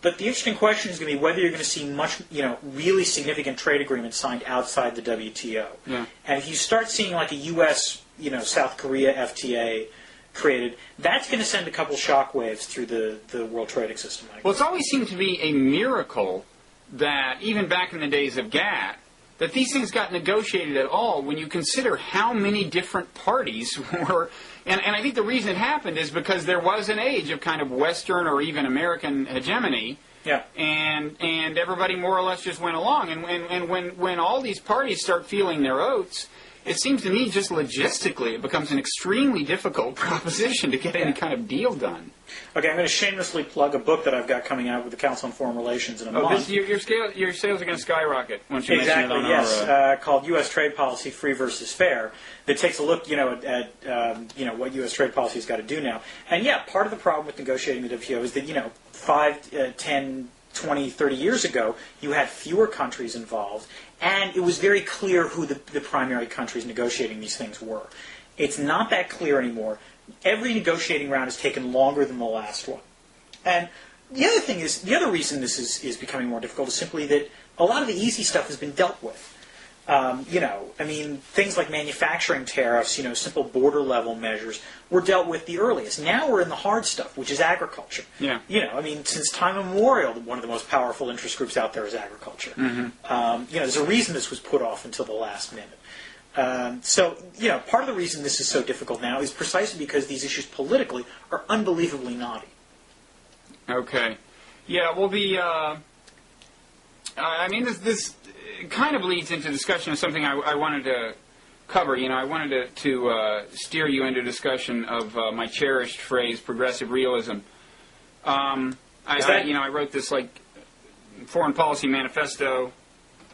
But the interesting question is going to be whether you're going to see much, really significant trade agreements signed outside the WTO. Yeah. And if you start seeing like a U.S., South Korea FTA created, that's going to send a couple shockwaves through the world trading system. Well, it's always seemed to be a miracle that, even back in the days of GATT, that these things got negotiated at all when you consider how many different parties were. And I think the reason it happened is because there was an age of kind of Western or even American hegemony. Yeah. And everybody more or less just went along. And when all these parties start feeling their oats, it seems to me just logistically it becomes an extremely difficult proposition to get any kind of deal done. Okay, I'm going to shamelessly plug a book that I've got coming out with the Council on Foreign Relations in a month. Your sales are going to skyrocket once you mention it on yes, called U.S. Trade Policy, Free versus Fair, that takes a look, at what U.S. trade policy has got to do now. And yeah, part of the problem with negotiating the WTO is that, 5, 10, 20, 30 years ago, you had fewer countries involved, and it was very clear who the primary countries negotiating these things were. It's not that clear anymore. Every negotiating round has taken longer than the last one. And the other reason this is becoming more difficult is simply that a lot of the easy stuff has been dealt with. Things like manufacturing tariffs, simple border level measures were dealt with the earliest. Now we're in the hard stuff, which is agriculture. Yeah. Since time immemorial, one of the most powerful interest groups out there is agriculture. Mm-hmm. There's a reason this was put off until the last minute. Part of the reason this is so difficult now is precisely because these issues politically are unbelievably knotty. Okay. Yeah, well, this kind of leads into discussion of something I wanted to cover. I wanted to steer you into discussion of my cherished phrase, progressive realism. I wrote this, foreign policy manifesto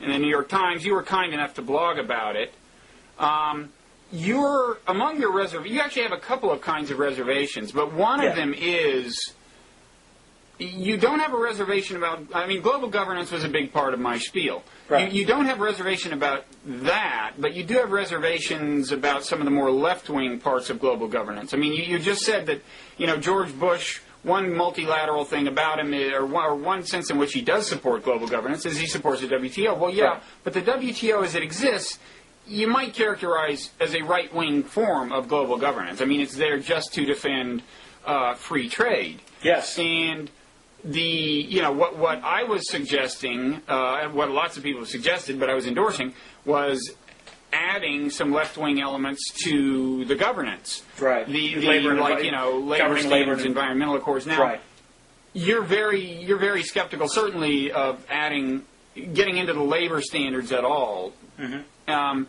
in the New York Times. You were kind enough to blog about it. You actually have a couple of kinds of reservations, but one of them is you don't have a reservation about, global governance was a big part of my spiel. Right. You don't have a reservation about that, but you do have reservations about some of the more left-wing parts of global governance. You just said that, George Bush, one multilateral thing about him, or one sense in which he does support global governance, is he supports the WTO. Well, yeah, right. But the WTO as it exists, you might characterize as a right-wing form of global governance. It's there just to defend free trade. Yes. And what I was suggesting, and what lots of people have suggested, but I was endorsing, was adding some left-wing elements to the governance. Right. Labor standards, environmental accords. Now, right. You're very skeptical, certainly, of getting into the labor standards at all. Mm-hmm. I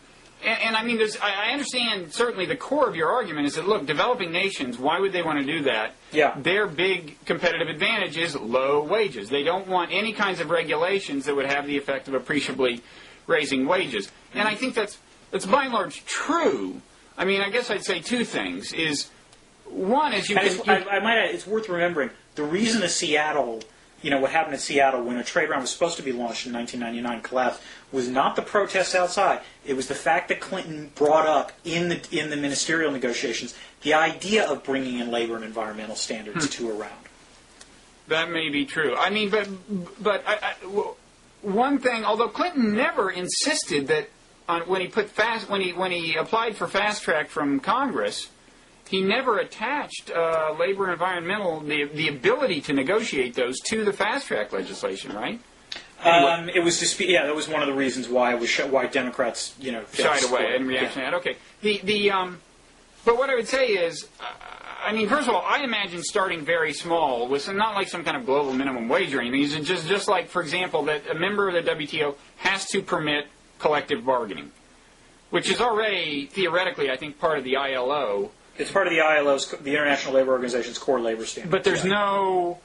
understand certainly the core of your argument is that, look, developing nations, why would they want to do that? Yeah. Their big competitive advantage is low wages. They don't want any kinds of regulations that would have the effect of appreciably raising wages. Mm-hmm. And I think that's by and large true. I guess I'd say two things. One is I might add, it's worth remembering, the reason the Seattle what happened in Seattle when a trade round was supposed to be launched in 1999 collapsed was not the protests outside. It was the fact that Clinton brought up in the ministerial negotiations the idea of bringing in labor and environmental standards to a round. That may be true. I mean, but one thing, although Clinton never insisted that when he applied for fast track from Congress, he never attached labor and environmental, the ability to negotiate those to the fast track legislation, right? Anyway. It was that was one of the reasons why why Democrats, shied away in reaction to that. Okay. But what I would say is, first of all, I imagine starting very small with not like some kind of global minimum wage or anything. It's just like, for example, that a member of the WTO has to permit collective bargaining, which is already theoretically, I think, part of the ILO. It's part of the ILO's, the International Labor Organization's core labor standards. But there's no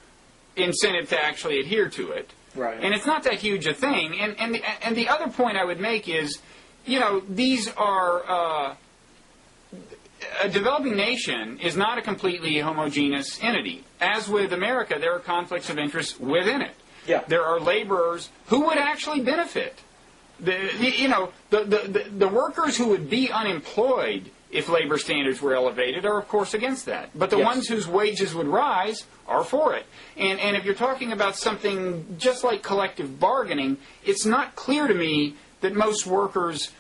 incentive to actually adhere to it. Right. And it's not that huge a thing. And the other point I would make is, these are a developing nation is not a completely homogeneous entity. As with America, there are conflicts of interest within it. Yeah. There are laborers who would actually benefit. The workers who would be unemployed if labor standards were elevated are, of course, against that. But the ones whose wages would rise are for it. And if you're talking about something just like collective bargaining, it's not clear to me that most workers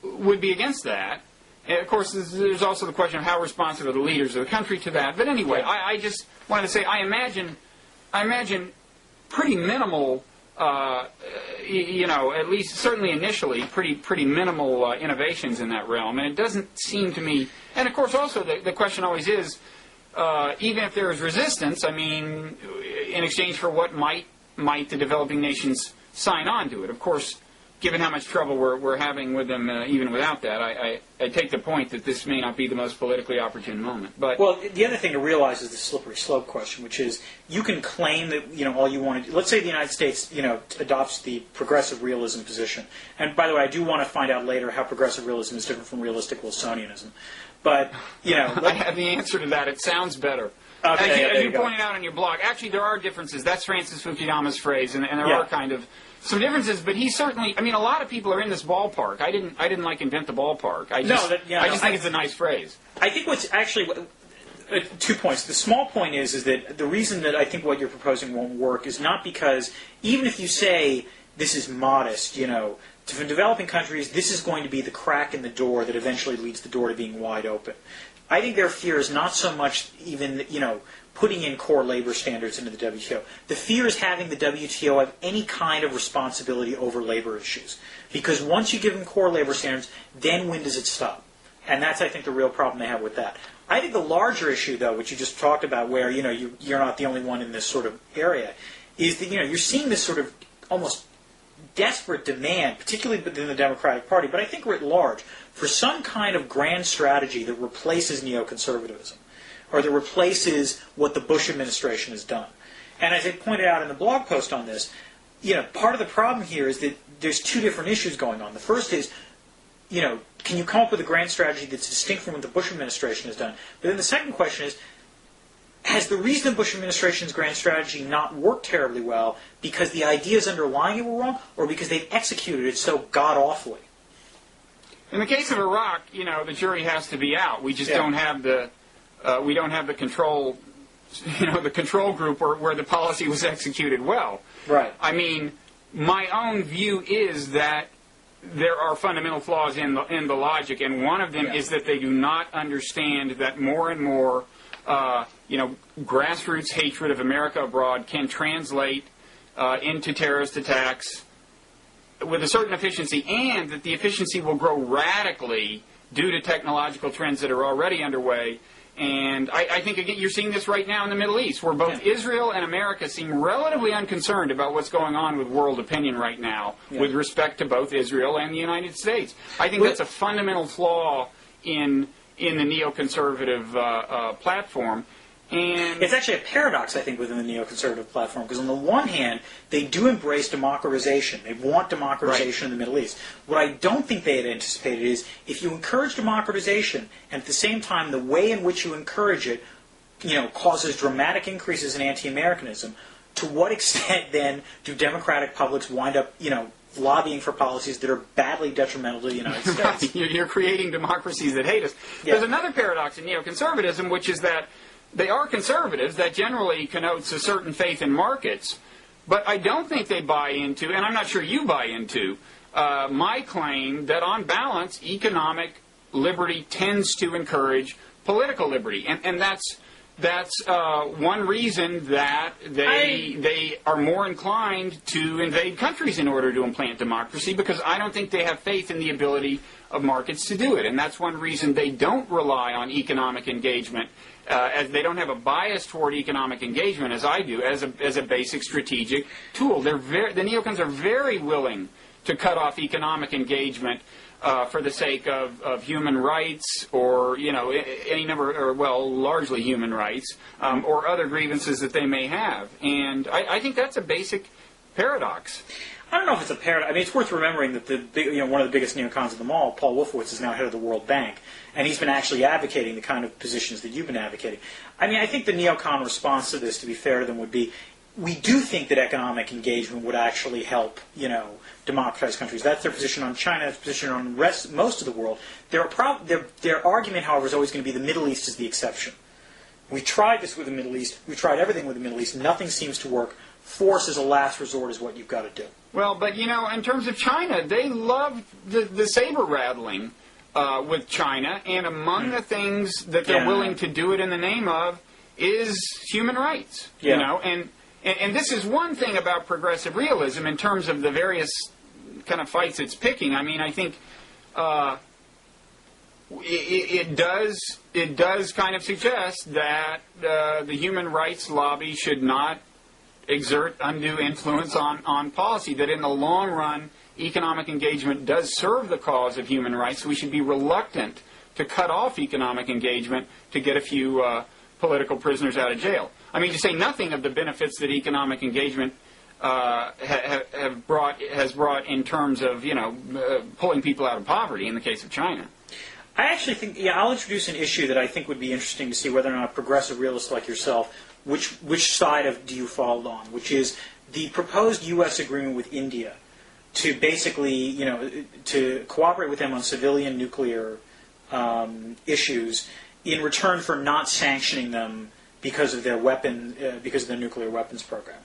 would be against that. And of course, there's also the question of how responsive are the leaders of the country to that. But anyway, I just wanted to say I imagine pretty minimal, at least certainly initially, pretty minimal innovations in that realm. And it doesn't seem to me. And of course, also the question always is, even if there is resistance, in exchange for what might the developing nations sign on to it? Of course, given how much trouble we're having with them, even without that, I take the point that this may not be the most politically opportune moment. But well, the other thing to realize is the slippery slope question, which is you can claim that all you want to do. Let's say the United States adopts the progressive realism position. And by the way, I do want to find out later how progressive realism is different from realistic Wilsonianism. But I have the answer to that. It sounds better. Okay, as you pointed out on your blog, actually there are differences. That's Francis Fukuyama's phrase, and there are kind of some differences. But he certainly, a lot of people are in this ballpark. I didn't invent the ballpark. I just think it's a nice phrase. I think what's actually 2 points. The small point is that the reason that I think what you're proposing won't work is not because even if you say this is modest, for developing countries, this is going to be the crack in the door that eventually leads the door to being wide open. I think their fear is not so much even, putting in core labor standards into the WTO. The fear is having the WTO have any kind of responsibility over labor issues. Because once you give them core labor standards, then when does it stop? And that's, I think, the real problem they have with that. I think the larger issue, though, which you just talked about, where, you're not the only one in this sort of area, is that, you're seeing this sort of almost desperate demand, particularly within the Democratic Party, but I think writ large, for some kind of grand strategy that replaces neoconservatism, or that replaces what the Bush administration has done. And as I pointed out in the blog post on this, part of the problem here is that there's two different issues going on. The first is, can you come up with a grand strategy that's distinct from what the Bush administration has done? But then the second question is, has the reason the Bush administration's grand strategy not worked terribly well because the ideas underlying it were wrong, or because they've executed it so god-awfully? In the case of Iraq, the jury has to be out. We just don't have the control, the control group where the policy was executed well. Right. My own view is that there are fundamental flaws in the logic, and one of them is that they do not understand that more and more, grassroots hatred of America abroad can translate into terrorist attacks with a certain efficiency, and that the efficiency will grow radically due to technological trends that are already underway. And I think, again, you're seeing this right now in the Middle East, where both Israel and America seem relatively unconcerned about what's going on with world opinion right now with respect to both Israel and the United States. I think that's a fundamental flaw in the neoconservative platform. And it's actually a paradox, I think, within the neoconservative platform, because on the one hand, they do embrace democratization. They want democratization in the Middle East. What I don't think they had anticipated is if you encourage democratization, and at the same time, the way in which you encourage it, causes dramatic increases in anti-Americanism, to what extent then do democratic publics wind up, lobbying for policies that are badly detrimental to the United States? Right. You're creating democracies that hate us. Yeah. There's another paradox in neoconservatism, which is that they are conservatives. That generally connotes a certain faith in markets. But I don't think they buy into, and I'm not sure you buy into, my claim that on balance, economic liberty tends to encourage political liberty. And that's one reason that they are more inclined to invade countries in order to implant democracy, because I don't think they have faith in the ability of markets to do it. And that's one reason they don't rely on economic engagement, as they don't have a bias toward economic engagement, as I do, as a basic strategic tool. The neocons are very willing to cut off economic engagement for the sake of human rights, or any number, or largely human rights, or other grievances that they may have. And I think that's a basic paradox. I don't know if it's a paradox. I mean, it's worth remembering that one of the biggest neocons of them all, Paul Wolfowitz, is now head of the World Bank, and he's been actually advocating the kind of positions that you've been advocating. I mean, I think the neocon response to this, to be fair to them, would be, we do think that economic engagement would actually help, democratize countries. That's their position on China. That's their position on most of the world. Their argument, however, is always going to be the Middle East is the exception. We tried this with the Middle East. We tried everything with the Middle East. Nothing seems to work. Force as a last resort is what you've got to do. Well, but, in terms of China, they love the saber-rattling with China, and among the things that they're willing to do it in the name of is human rights. And this is one thing about progressive realism in terms of the various kind of fights it's picking. I mean, I think it does kind of suggest that the human rights lobby should not exert undue influence on policy, that in the long run, economic engagement does serve the cause of human rights. We should be reluctant to cut off economic engagement to get a few political prisoners out of jail. I mean, to say nothing of the benefits that economic engagement has brought in terms of, pulling people out of poverty in the case of China. I actually think, I'll introduce an issue that I think would be interesting to see whether or not a progressive realist like yourself, which side do you fall on, which is the proposed U.S. agreement with India to basically, to cooperate with them on civilian nuclear issues in return for not sanctioning them because of their nuclear weapons program.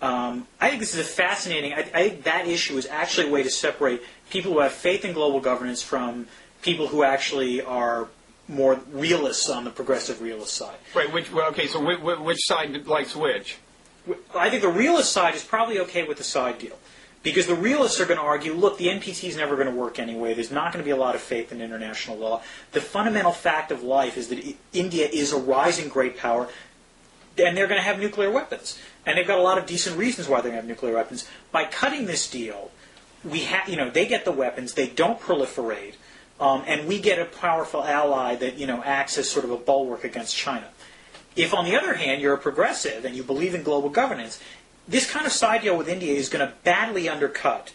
I think this is a fascinating. I think that issue is actually a way to separate people who have faith in global governance from people who actually are more realists on the progressive realist side. Right. So which side likes which? I think the realist side is probably okay with the side deal. Because the realists are going to argue, look, the NPT is never going to work anyway. There's not going to be a lot of faith in international law. The fundamental fact of life is that India is a rising great power, and they're going to have nuclear weapons. And they've got a lot of decent reasons why they're going to have nuclear weapons. By cutting this deal, they get the weapons, they don't proliferate, and we get a powerful ally that acts as sort of a bulwark against China. If, on the other hand, you're a progressive and you believe in global governance, this kind of side deal with India is going to badly undercut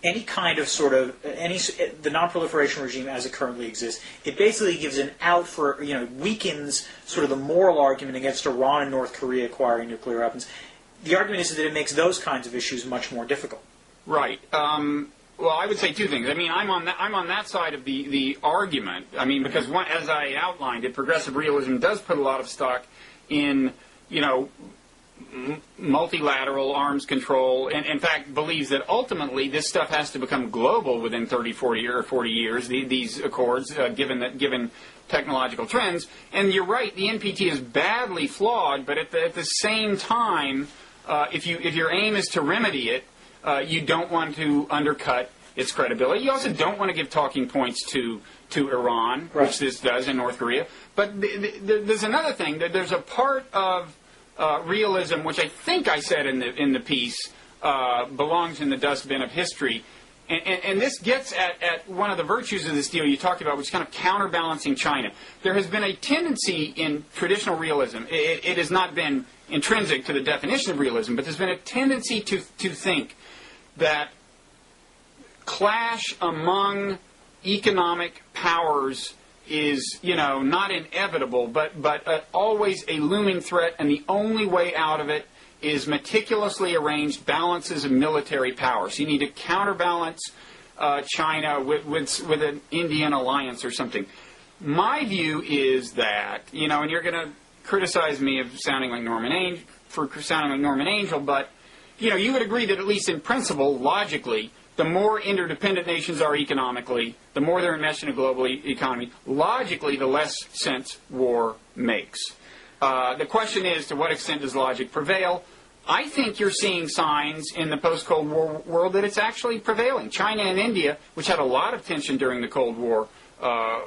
any kind of the non-proliferation regime as it currently exists. It basically gives an out for, weakens sort of the moral argument against Iran and North Korea acquiring nuclear weapons. The argument is that it makes those kinds of issues much more difficult. Right. Well, I would say two things. I mean, I'm on that side of the argument. I mean, because as I outlined it, progressive realism does put a lot of stock in, multilateral arms control, and in fact believes that ultimately this stuff has to become global within 30, 40 years, these accords, given technological trends. And you're right, the NPT is badly flawed, but at the same time, if your aim is to remedy it, you don't want to undercut its credibility. You also don't want to give talking points to Iran, right, which this does, in North Korea. But there's another thing, that there's a part of realism, which I think I said in the piece, belongs in the dustbin of history. And this gets at one of the virtues of this deal you talked about, which is kind of counterbalancing China. There has been a tendency in traditional realism, it has not been intrinsic to the definition of realism, but there's been a tendency to think that clash among economic powers is, not inevitable, but always a looming threat, and the only way out of it is meticulously arranged balances of military power. So you need to counterbalance China with an Indian alliance or something. My view is that, and you're going to criticize me of sounding like Norman Angel, but, you would agree that at least in principle, logically, the more interdependent nations are economically, the more they're enmeshed in a global economy, logically, the less sense war makes. The question is, to what extent does logic prevail? I think you're seeing signs in the post-Cold War world that it's actually prevailing. China and India, which had a lot of tension during the Cold War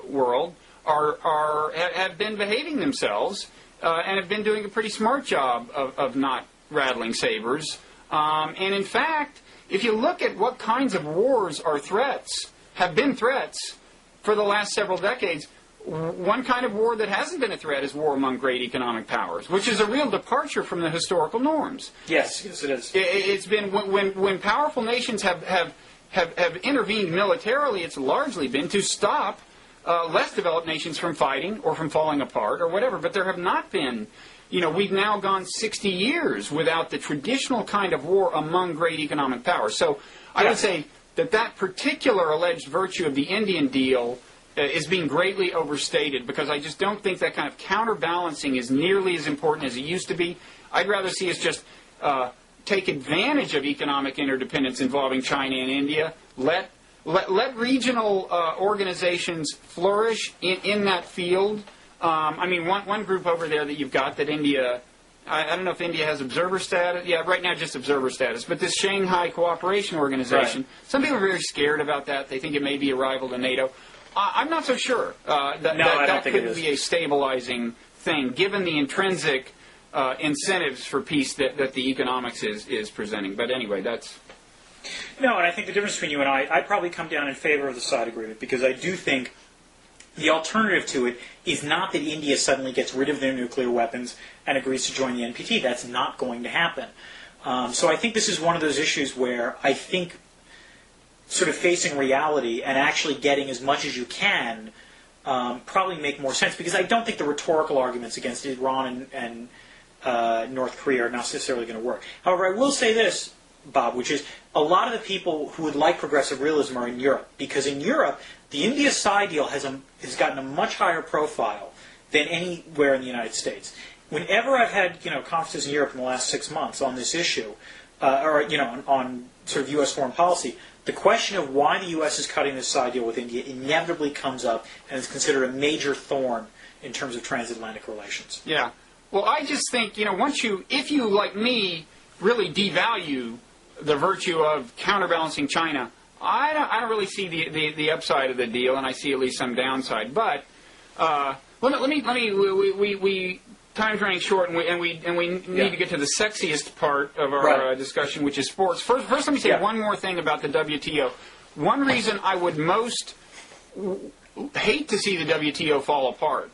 world, have been behaving themselves and have been doing a pretty smart job of not rattling sabers. And in fact, if you look at what kinds of wars are threats, have been threats for the last several decades, one kind of war that hasn't been a threat is war among great economic powers, which is a real departure from the historical norms. Yes, it is. It's been when powerful nations have intervened militarily, it's largely been to stop less developed nations from fighting or from falling apart or whatever. But there have not been, we've now gone 60 years without the traditional kind of war among great economic powers. So I would say that particular alleged virtue of the Indian deal is being greatly overstated, because I just don't think that kind of counterbalancing is nearly as important as it used to be. I'd rather see us just take advantage of economic interdependence involving China and India. Let regional organizations flourish in that field. One group over there that you've got that India, I don't know if India has observer status. Yeah, right now just observer status. But this Shanghai Cooperation Organization, some people are very scared about that. They think it may be a rival to NATO. I'm not so sure that could be a stabilizing thing, given the intrinsic incentives for peace that the economics is presenting. But anyway, that's... No, and I think the difference between you and I'd probably come down in favor of the side agreement, because I do think the alternative to it is not that India suddenly gets rid of their nuclear weapons and agrees to join the NPT. That's not going to happen. So I think this is one of those issues where I think sort of facing reality and actually getting as much as you can probably make more sense, because I don't think the rhetorical arguments against Iran and North Korea are necessarily going to work. However, I will say this, Bob, which is a lot of the people who would like progressive realism are in Europe, because in Europe, the India side deal has gotten a much higher profile than anywhere in the United States. Whenever I've had conferences in Europe in the last 6 months on this issue, on sort of U.S. foreign policy, the question of why the U.S. is cutting this side deal with India inevitably comes up and is considered a major thorn in terms of transatlantic relations. Yeah. Well, I just think, if you, like me, really devalue the virtue of counterbalancing China, I don't really see the upside of the deal, and I see at least some downside. But we time's running short, and we need to get to the sexiest part of our discussion, which is sports. First, let me say one more thing about the WTO. One reason I would most hate to see the WTO fall apart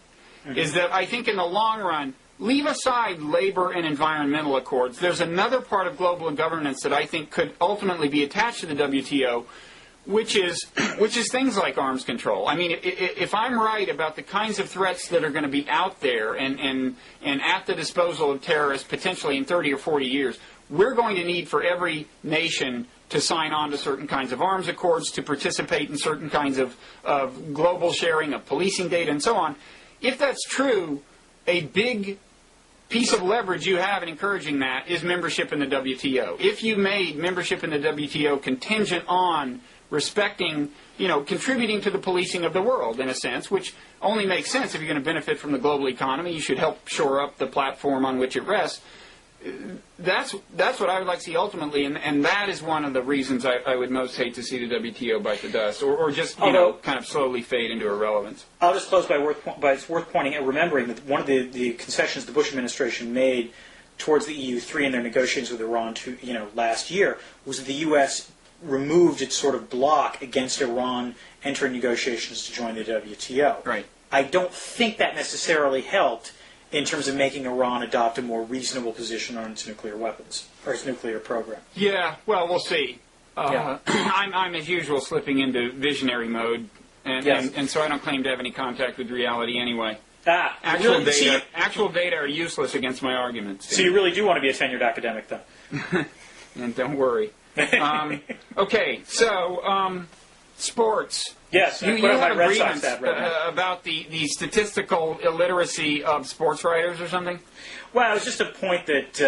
is that I think in the long run, leave aside labor and environmental accords, there's another part of global governance that I think could ultimately be attached to the WTO, which is things like arms control. I mean, if I'm right about the kinds of threats that are going to be out there and at the disposal of terrorists potentially in 30 or 40 years, we're going to need for every nation to sign on to certain kinds of arms accords, to participate in certain kinds of global sharing of policing data and so on. If that's true, a big piece of leverage you have in encouraging that is membership in the WTO. If you made membership in the WTO contingent on respecting, contributing to the policing of the world, in a sense, which only makes sense if you're going to benefit from the global economy. You should help shore up the platform on which it rests. That's what I would like to see ultimately, and that is one of the reasons I would most hate to see the WTO bite the dust, or just, kind of slowly fade into irrelevance. I'll just close by it's worth pointing out, remembering that one of the concessions the Bush administration made towards the EU3 in their negotiations with Iran last year was that the U.S. removed its sort of block against Iran entering negotiations to join the WTO. Right. I don't think that necessarily helped in terms of making Iran adopt a more reasonable position on its nuclear weapons, or its nuclear program. Yeah, well, we'll see. I'm, as usual, slipping into visionary mode, and so I don't claim to have any contact with reality anyway. Actual data are useless against my arguments. So you really do want to be a tenured academic, then? And don't worry. Okay, so sports. Yes, you have a grievance about the statistical illiteracy of sports writers or something? Well, it was just a point that,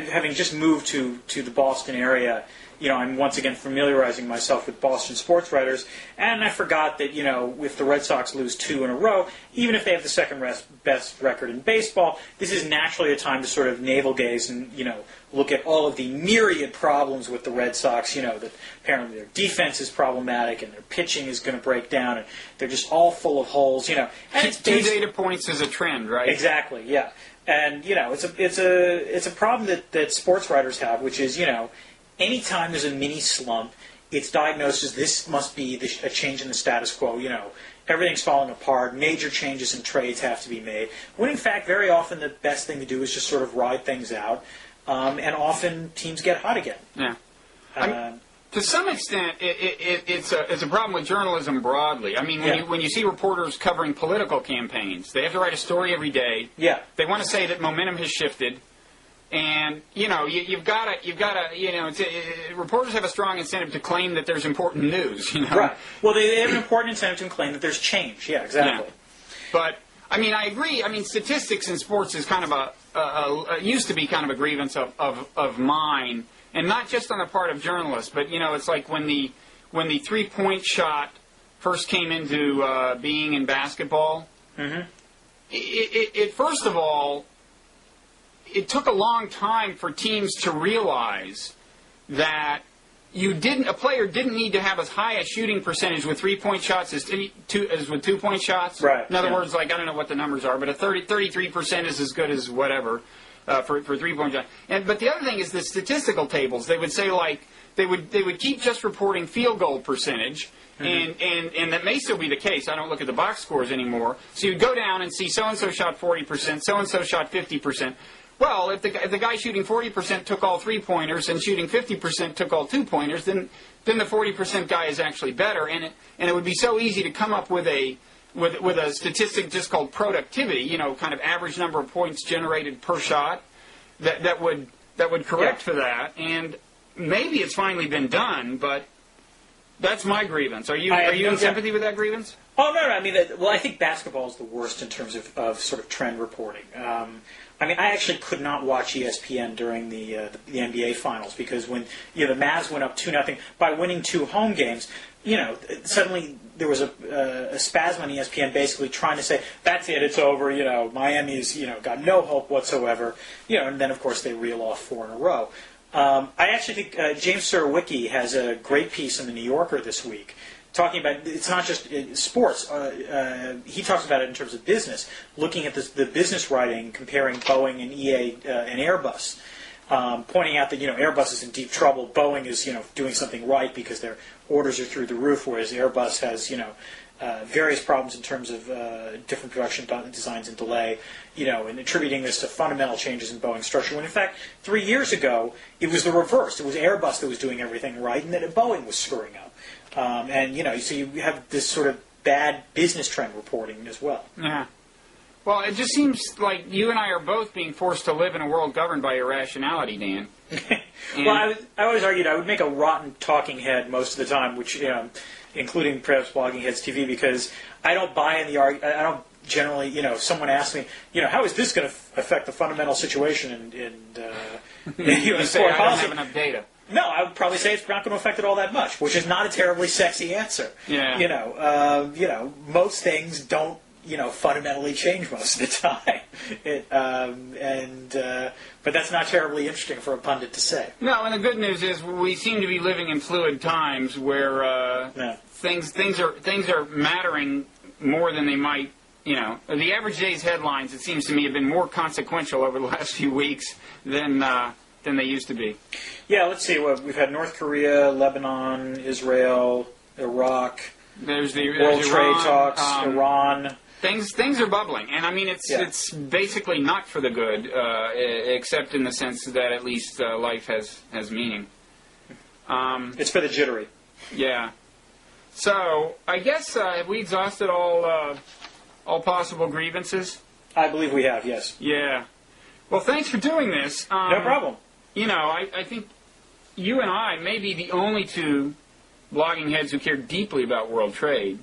having just moved to the Boston area, I'm once again familiarizing myself with Boston sports writers, and I forgot that, if the Red Sox lose 2 in a row, even if they have the second best record in baseball, this is naturally a time to sort of navel gaze and, look at all of the myriad problems with the Red Sox, that apparently their defense is problematic and their pitching is going to break down, and they're just all full of holes, And it's 2 data points is a trend, right? Exactly, yeah. And, it's a problem that sports writers have, which is, anytime there's a mini slump, it's diagnosed as this must be a change in the status quo. Everything's falling apart. Major changes in trades have to be made. When in fact, very often the best thing to do is just sort of ride things out. And often teams get hot again. Yeah. To some extent, it's a problem with journalism broadly. I mean, when you see reporters covering political campaigns, they have to write a story every day. Yeah. They want to say that momentum has shifted. And you've got to reporters have a strong incentive to claim that there's important news. Right. Well, they have an important incentive to claim that there's change. Yeah, exactly. Yeah. But I mean, I agree. I mean, statistics in sports is kind of used to be kind of a grievance of mine, and not just on the part of journalists. But it's like when the 3-point shot first came into being in basketball. Mm-hmm. It first of all, it took a long time for teams to realize that a player didn't need to have as high a shooting percentage with 3-point shots as with 2-point shots. Right. In other words, I don't know what the numbers are, but 33% is as good as whatever for 3-point shots. But the other thing is the statistical tables. They would say they would keep just reporting field goal percentage. Mm-hmm. And that may still be the case. I don't look at the box scores anymore. So you'd go down and see so-and-so shot 40%, so-and-so shot 50%. Well, if the guy shooting 40% took all 3-pointers and shooting 50% took all 2-pointers, then the 40% guy is actually better. And it would be so easy to come up with a statistic just called productivity, kind of average number of points generated per shot that would correct for that. And maybe it's finally been done, but that's my grievance. Are you in sympathy with that grievance? Oh, no. I mean, I think basketball is the worst in terms of sort of trend reporting. I mean, I actually could not watch ESPN during the NBA Finals because when the Mavs went up 2-0 by winning 2 home games, suddenly there was a spasm on ESPN basically trying to say that's it, it's over. Miami's got no hope whatsoever. And then of course they reel off 4 in a row. I actually think James Surowiecki has a great piece in the New Yorker this week. Talking about, it's not just sports. He talks about it in terms of business, looking at the business writing, comparing Boeing and EA and Airbus, pointing out that Airbus is in deep trouble. Boeing is doing something right because their orders are through the roof, whereas Airbus has various problems in terms of different production designs and delay. And attributing this to fundamental changes in Boeing's structure. When in fact, 3 years ago it was the reverse. It was Airbus that was doing everything right, and that Boeing was screwing up. So you have this sort of bad business trend reporting as well. Yeah. Well, it just seems like you and I are both being forced to live in a world governed by irrationality, Dan. Well, I always argued I would make a rotten talking head most of the time, which, including perhaps Blogging Heads TV, because I don't buy in the argument. I don't generally, if someone asks me, how is this going to affect the fundamental situation in U.S. sport policy? I don't have enough data. No, I would probably say it's not going to affect it all that much, which is not a terribly sexy answer. Yeah. Most things don't, fundamentally change most of the time. But that's not terribly interesting for a pundit to say. No, and the good news is we seem to be living in fluid times where things are mattering more than they might. The average day's headlines, it seems to me, have been more consequential over the last few weeks than they used to be. Yeah, let's see. Well, we've had North Korea, Lebanon, Israel, Iraq. There's the World Iran, trade talks, Iran. Things are bubbling, and I mean it's basically not for the good, except in the sense that at least life has meaning. It's for the jittery. Yeah. So I guess have we exhausted all all possible grievances? I believe we have, yes. Yeah. Well, thanks for doing this. No problem. You know, I think you and I may be the only two blogging heads who care deeply about world trade.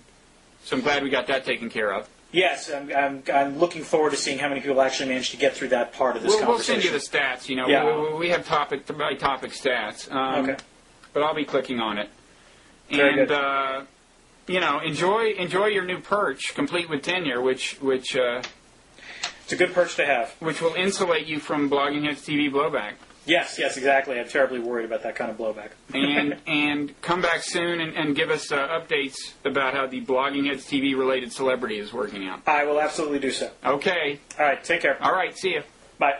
So I'm glad we got that taken care of. Yes, I'm looking forward to seeing how many people actually manage to get through that part of this conversation. We'll send you the stats. You know, yeah. we have topic by topic stats. Okay. But I'll be clicking on it. Very and good. You know, enjoy your new perch, complete with tenure, which it's a good perch to have. Which will insulate you from Blogging Heads TV blowback. Yes, exactly. I'm terribly worried about that kind of blowback. and come back soon and give us updates about how the Blogging Heads TV related celebrity is working out. I will absolutely do so. Okay. All right. Take care. All right. See you. Bye.